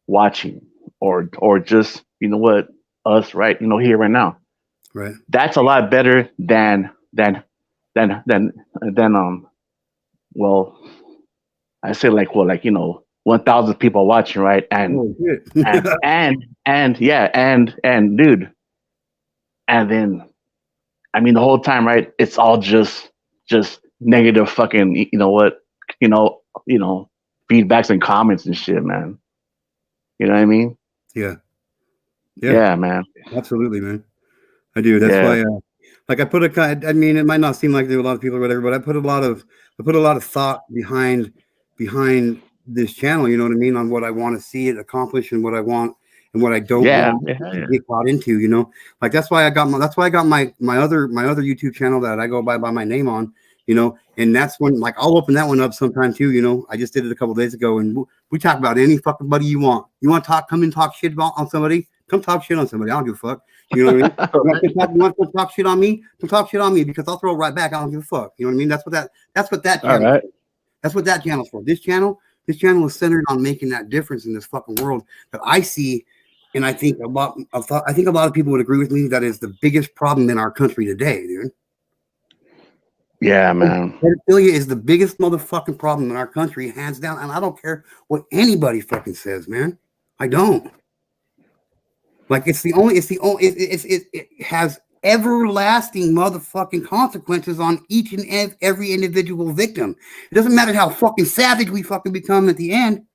watching, or just, us, right, here right now. Right. That's a lot better than well, I say, like, well, like, 1,000 people watching, right? and Oh shit. and and yeah, and dude, and then, I mean, the whole time, right, it's all just negative fucking, you know, you know, feedbacks and comments and shit, man. You know what I mean? Yeah. Yeah. Yeah, man. Absolutely, man. I do. That's Yeah. why, like, I put a. I mean, it might not seem like there are a lot of people or whatever, but I put a lot of thought behind this channel. You know what I mean? On what I want to see it accomplish and what I want and what I don't want to get caught into. You know, like that's why I got my other YouTube channel that I go by my name on. You know, and that's when, like, I'll open that one up sometime too. You know, I just did it a couple days ago, and we talk about any fucking buddy you want. You want to come and talk shit on somebody? Come talk shit on somebody. I don't give a fuck. You know what I mean? You want to talk shit on me? Come talk shit on me, because I'll throw it right back. I don't give a fuck. You know what I mean? That's what that channel. Right. That's what that channel's for. This channel is centered on making that difference in this fucking world that I see. And I think a lot of people would agree with me that is the biggest problem in our country today, dude. Yeah, man. Pedophilia is the biggest motherfucking problem in our country, hands down. And I don't care what anybody fucking says, man. I don't. Like, it has everlasting motherfucking consequences on each and every individual victim. It doesn't matter how fucking savage we fucking become at the end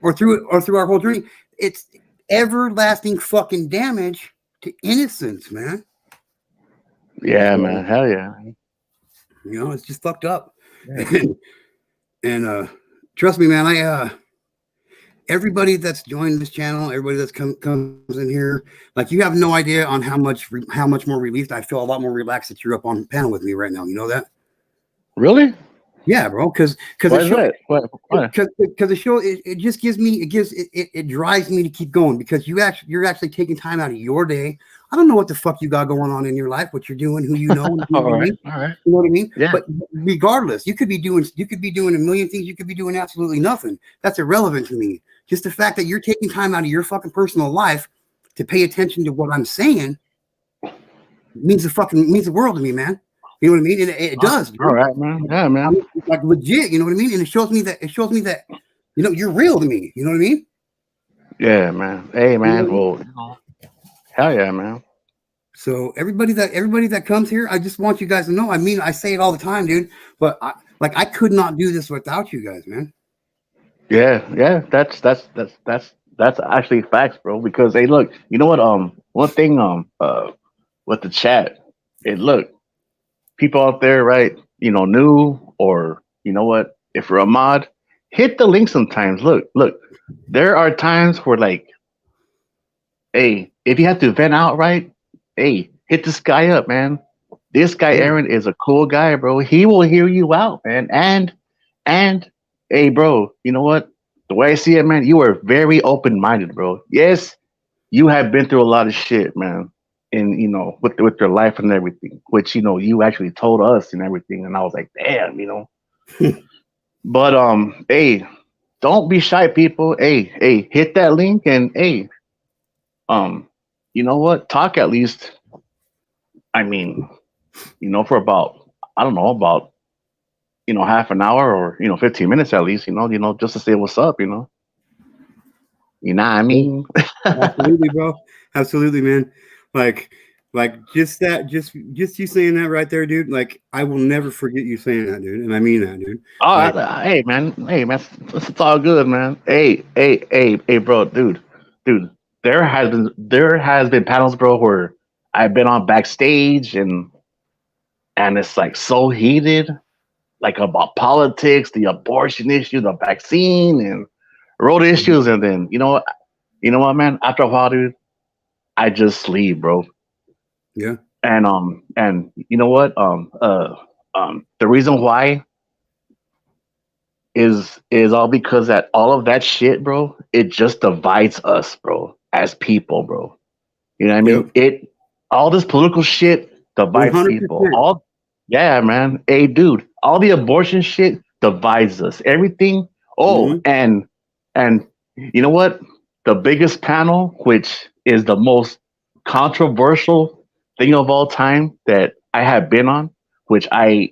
or through our whole journey. It's everlasting fucking damage to innocence, man. Yeah, man. Hell yeah. You know, it's just fucked up. Yeah. And trust me, man, everybody that's joined this channel, everybody that's comes in here, like, you have no idea on how much more relieved I feel, a lot more relaxed that you're up on the panel with me right now. You know that? Really? Yeah, bro. Because the show it drives me to keep going, because you're actually taking time out of your day. I don't know what the fuck you got going on in your life, what you're doing, who you know. All right. You know what I mean? Yeah. But regardless, you could be doing a million things. You could be doing absolutely nothing. That's irrelevant to me. Just the fact that you're taking time out of your fucking personal life to pay attention to what I'm saying means the world to me, man. You know what I mean? And it does. All right, man. Yeah, man. I'm, like, legit. You know what I mean? And it shows me that you know, you're real to me. You know what I mean? Yeah, man. Hey, man. Well, hell yeah, man. So everybody that comes here, I just want you guys to know. I mean, I say it all the time, dude. But I could not do this without you guys, man. Yeah. That's actually facts, bro. Because, hey, look, you know what? One thing with the chat, people out there, right? You know, new, or you know what? If you're a mod, hit the link sometimes. Look. There are times where, like, hey, if you have to vent out, right? Hey, hit this guy up, man. This guy, Aaron, is a cool guy, bro. He will hear you out, man. And hey, bro, you know what? The way I see it, man, you are very open-minded, bro. Yes, you have been through a lot of shit, man. And, you know, with your life and everything, which, you know, you actually told us and everything. And I was like, damn, you know. But hey, don't be shy, people. Hey, hit that link, and hey, you know what? Talk at least. I mean, you know, for about half an hour, or 15 minutes at least. You know, just to say what's up. You know what I mean? Absolutely, bro. Absolutely, man. Like just you saying that right there, dude. Like, I will never forget you saying that, dude, and I mean that, dude. Oh, like, hey, man, it's all good, man. Hey, bro, dude. There has been panels, bro, where I've been on backstage, and it's like so heated, like about politics, the abortion issue, the vaccine, and road issues, and then you know what, man. After a while, dude, I just leave, bro. Yeah. And you know what? The reason why is all because that all of that shit, bro, it just divides us, bro, as people, bro. You know what I mean? Yep. All this political shit divides 100%. People. Man. Hey, dude, all the abortion shit divides us. Everything. Oh, and you know what? The biggest panel, which is the most controversial thing of all time that I have been on, which I,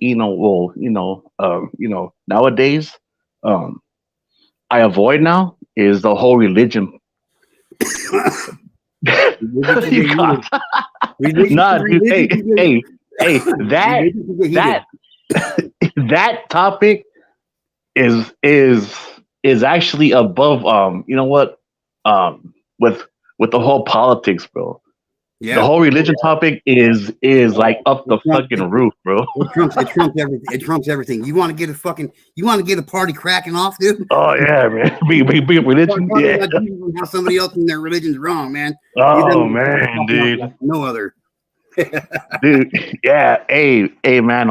nowadays, I avoid now, is the whole religion. Nah, dude, hey, that topic is actually above you know what with the whole politics, bro. The Yeah. whole religion topic is like up the It trumps, fucking roof, bro. it trumps everything. It trumps everything. You want to get a party cracking off, dude? Oh yeah, man. Be Talk religion, yeah. about Jesus and how somebody else in their religion's wrong, man. You Oh them man, fucking up dude. like no other. Dude, yeah. Hey, man.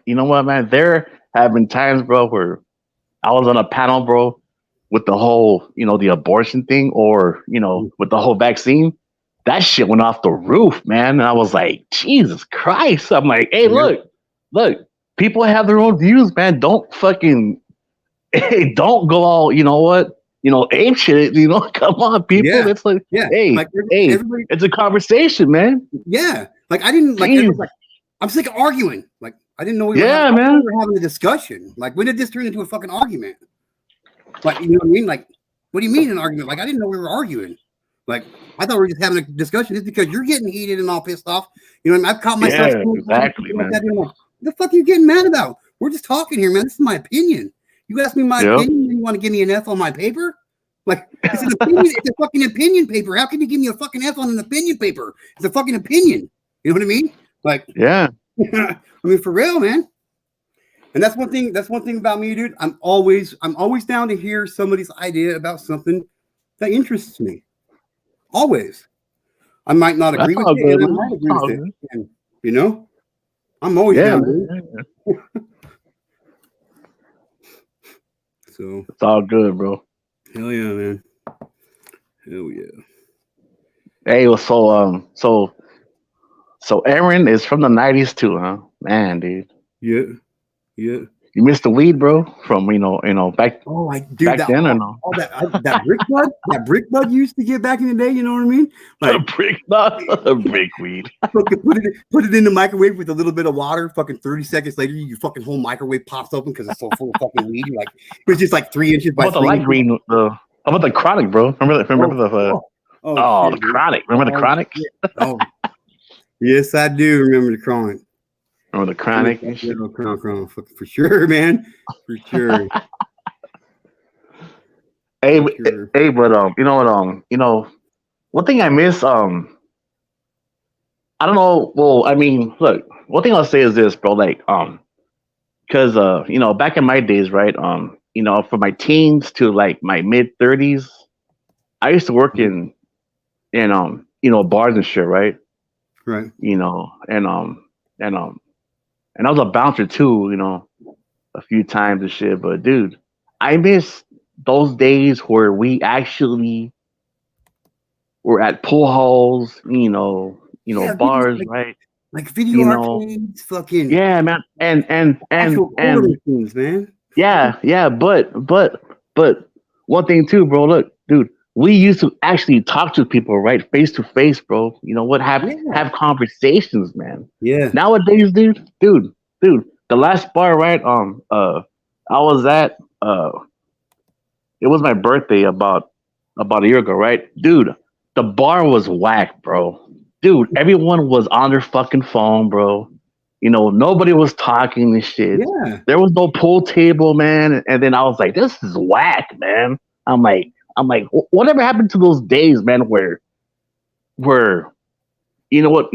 You know what, man? There have been times, bro, where I was on a panel, bro, with the whole, the abortion thing, or with the whole vaccine. That shit went off the roof, man. And I was like, Jesus Christ. I'm like, hey, Yeah. look. People have their own views, man. Don't fucking, hey, don't go all, ape shit. Come on, people. Yeah. It's like, Yeah. hey, Like hey, everybody. it's a conversation, man. Yeah. Like I didn't like. Jeez. Everyone's like, I'm sick of arguing. Like I didn't know we were Yeah, having, I thought man. we were having a discussion. Like when did this turn into a fucking argument? Like you know what I mean? Like what do you mean an argument? Like I didn't know we were arguing. Like I thought we were just having a discussion. Just because you're getting heated and all pissed off. You know what I mean? I've caught myself. Yeah, exactly, man. Like that, like, what the fuck are you getting mad about? We're just talking here, man. This is my opinion. You ask me my opinion, and you want to give me an F on my paper? Like it's an opinion. It's a fucking opinion paper. How can you give me a fucking F on an opinion paper? It's a fucking opinion. You know what I mean? Like, yeah. I mean, for real, man. And that's one thing. That's one thing about me, dude. I'm always down to hear somebody's idea about something that interests me. Always. I might not agree with it, and I might agree with it. And, you know, I'm always down. Dude. So it's all good, bro. Hell yeah, man. Hell yeah. Hey, so Aaron is from the '90s too, huh? Man, dude. Yeah. You missed the weed, bro, from back. Oh, I do back that. Then or no? That brick bud, that brick bud you used to get back in the day. You know what I mean? Like a brick weed. Put it in the microwave with a little bit of water. Fucking 30 seconds later, your fucking whole microwave pops open because it's so full of fucking weed. You're like, it's just like 3 inches by. How about the light green? How about the chronic, bro? Remember the chronic? Remember the chronic? Oh, yes, I do remember the chronic. Remember the chronic? Chronic, for sure, man. For sure. Hey, but you know what? One thing I miss. I don't know. Well, I mean, look. One thing I'll say is this, bro. Like, because back in my days, right? From my teens to like my mid-30s, I used to work in bars and shit, right? Right. And I was a bouncer too, a few times and shit. But dude, I miss those days where we actually were at pool halls, bars, right? Like video arcades, fucking yeah, man, and machines, man. Yeah, but one thing too, bro. Look, dude, we used to actually talk to people, right, face to face, bro. You know what? Have conversations, man. Yeah. Nowadays, dude. The last bar, right? I was at. It was my birthday about a year ago, right, dude? The bar was whack, bro. Dude, everyone was on their fucking phone, bro. Nobody was talking and shit. Yeah. There was no pool table, man. And then I was like, this is whack, man. I'm like, whatever happened to those days, man, where you know what?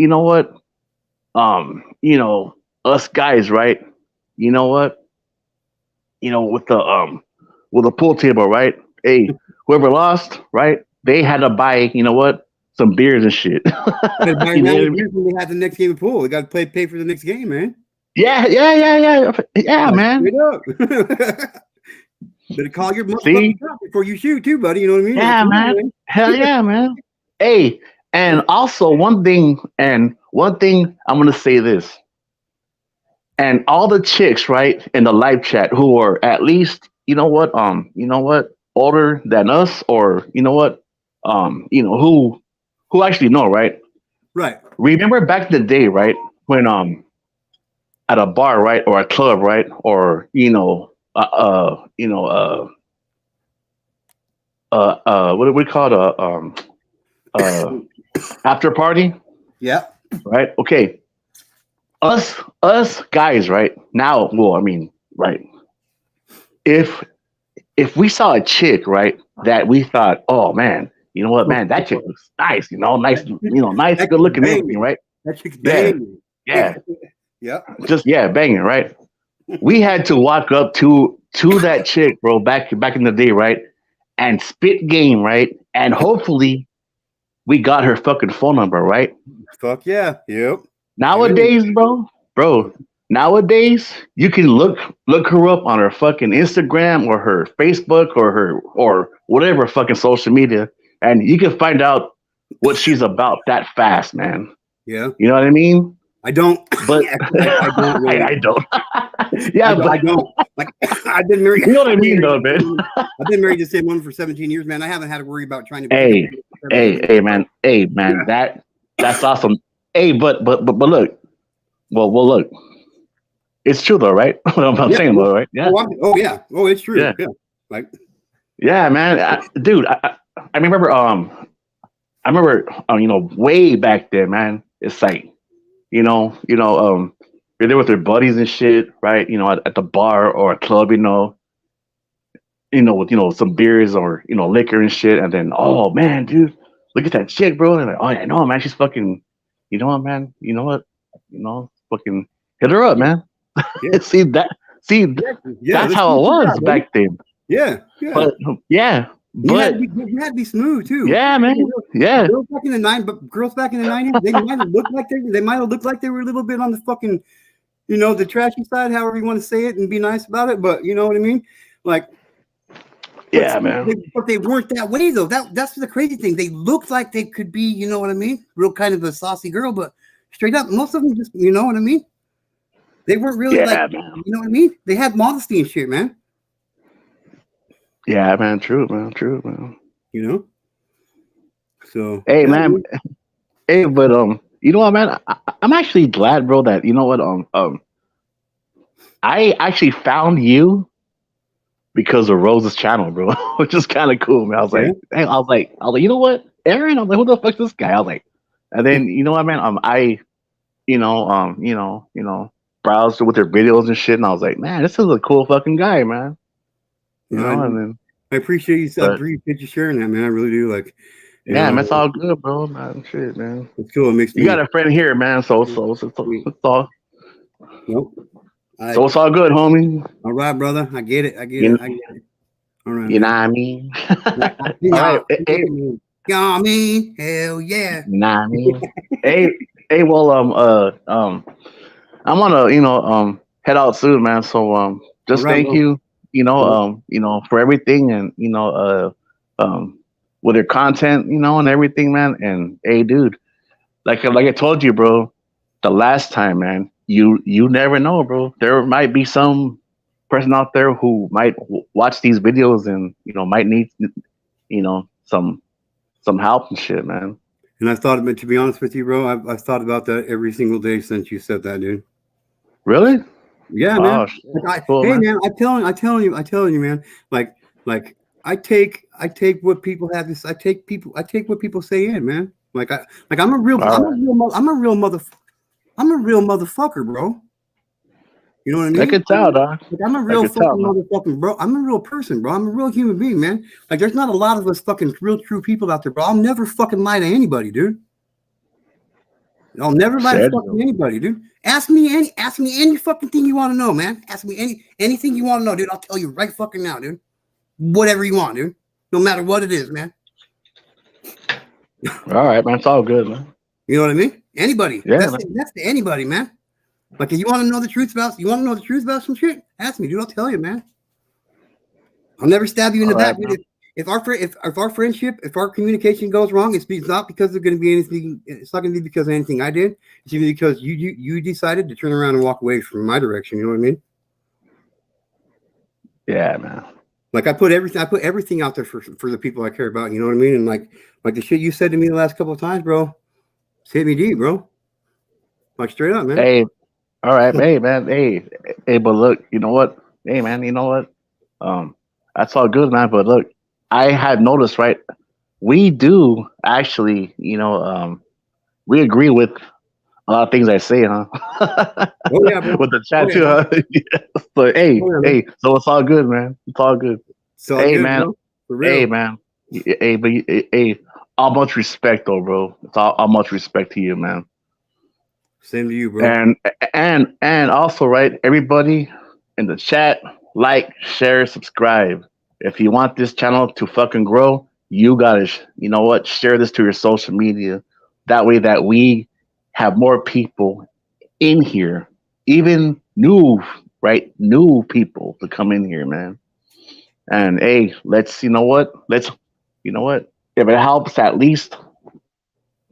Us guys, right? You know what? With the pool table, right? Hey, whoever lost, right? They had to buy, some beers and shit. They had the next game of pool. They got to pay for the next game, man. Yeah, man. Better call your motherfucking shot before you shoot, too, buddy. You know what I mean? Yeah, man. Hell yeah, man. Hey, and also one thing I'm gonna say this. And all the chicks, right, in the live chat who are at least, older than us, or who actually know, right? Right. Remember back in the day, right, when at a bar, right, or a club, right, or what do we call it? After party? Yeah. Right. Okay. us guys, right now. Well, I mean, right. If if we saw a chick, right, that we thought, oh man, you know what, man, that chick looks nice, nice, nice, That good chick's looking, and everything, banging. right? That chick's Yeah, banging. yeah, Yep. just yeah, banging, right? We had to walk up to that chick, bro, back in the day, right, and spit game, right, and hopefully we got her fucking phone number, right? Fuck yeah. Yep. There it is. Nowadays, bro, nowadays you can look her up on her fucking Instagram or her Facebook or her or whatever fucking social media, and you can find out what she's about that fast, man. Yeah. You know what I mean? I don't. But I don't really. I don't. I Yeah, don't, but I don't. Like, I've been married. you know what I mean, though, man. I've been married to the same woman for 17 years, man. I haven't had to worry about trying to. Hey, man, that's awesome. Hey, but look, look, it's true though, right? What I'm saying though, right? Yeah, Yeah. Oh, it's true. Yeah. Yeah. Like, yeah, man, dude, I remember, way back then, man. It's like, you're there with your buddies and shit, right? At the bar or a club, with some beers or liquor and shit, and then oh man, dude, look at that chick, bro. And like, oh yeah, no, man, she's fucking. You know what, man? You know what? Fucking hit her up, man. Yeah. see that? See, yeah, that's how it was back then. Yeah. Yeah. But yeah, you had, but you had to be smooth too. yeah, man, yeah, Girls back in the girls back in the 90s, they might have looked like they were a little bit on the fucking, the trashy side, however you want to say it, and be nice about it. But you know what I mean? Like, yeah, man. But they weren't that way though. That's the crazy thing. They looked like they could be, you know what I mean? Real kind of a saucy girl, but straight up, most of them just, you know what I mean? They weren't really like, man. you know what I mean? They had modesty and shit, man. Yeah, man. True, man. So hey, yeah, man. Hey, but you know what, man? I'm actually glad, bro, that you know what I actually found you because of Rose's channel, bro, which is kind of cool, man. I was like, hey, you know what, Aaron? I'm like, who the fuck's this guy? I was like, and then you know what, man? I, browsed with their videos and shit, and I was like, man, this is a cool fucking guy, man. And then I appreciate you. I appreciate you sharing that, man. I really do. Like, yeah, man, it's all good, bro. Man, shit, man. It's cool. It makes you got a friend here, man. So it's all. Nope. So it's all good, homie. All right, brother. I get it. I get it. All right. You know what I mean? All right. You know what I mean? Hell yeah. You know what I mean? hey, well, I'm gonna, head out soon, man. So, just thank you, for everything, and with your content, and everything, man. And hey, dude, like I told you, bro, the last time, man, you never know, bro. There might be some person out there who might watch these videos and might need some help and shit, man. And I've thought, to be honest with you, bro, I've thought about that every single day since you said that, dude. Really? Yeah, man. Cool, hey, man, I'm telling you, man. Like I take what people have this. I take what people say in, man. I'm a real motherfucker, bro. You know what I mean? I could tell, dog. I'm a real fucking motherfucking bro. I'm a real person, bro. I'm a real human being, man. Like, there's not a lot of us fucking real true people out there, bro. I'll never fucking lie to anybody, dude. I'll never lie to fucking anybody, dude. Ask me any fucking thing you want to know, man. Ask me anything you want to know, dude. I'll tell you right fucking now, dude. Whatever you want, dude. No matter what it is, man. All right, man. It's all good, man. You know what I mean? Anybody. Yeah, that's to anybody, man. Like, if you want to know the truth about some shit, ask me, dude. I'll tell you, man. I'll never stab you in the back, dude. If our friendship, if our communication goes wrong, it's not because there's going to be anything. It's not going to be because of anything I did. It's even because you decided to turn around and walk away from my direction. You know what I mean? Yeah, man. Like, I put everything out there for the people I care about. You know what I mean? And like the shit you said to me the last couple of times, bro, it's hit me deep, bro. Like, straight up, man. Hey, all right, hey, man. Hey, but look, you know what? Hey, man, you know what? That's all good, man. But look, I had noticed, right? We do actually, we agree with a lot of things I say, huh? Oh yeah, bro. With the Oh chat yeah, too, bro. huh? Yes. So hey, Oh yeah, man. hey, so it's all good, man. It's all good. It's all Hey, good, man. bro. For Hey, real. man. Hey, but hey, all much respect, though, bro. It's all much respect to you, man. Same to you, bro. And also, right, everybody in the chat, like, share, subscribe. If you want this channel to fucking grow, you gotta, you know what, share this to your social media. That way, that we have more people in here, even new, right, new people to come in here, man. And hey, let's, you know what, if it helps, at least,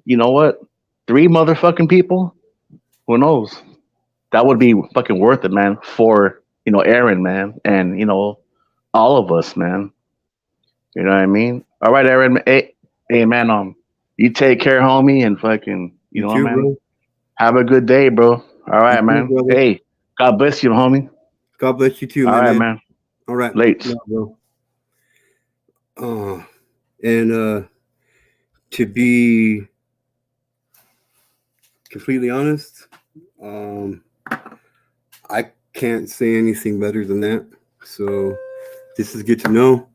you know what, three motherfucking people. Who knows? That would be fucking worth it, man, for Aaron, man, and all of us, man. You know what I mean? All right, Aaron. Hey, man. You take care, homie, and fucking, You too, man. bro. Have a good day, bro. All You right, too, man. brother. Hey, God bless you, homie. God bless you too, All my right, man. man. All right. Late. No, bro. And to be completely honest, I can't say anything better than that. So this is good to know.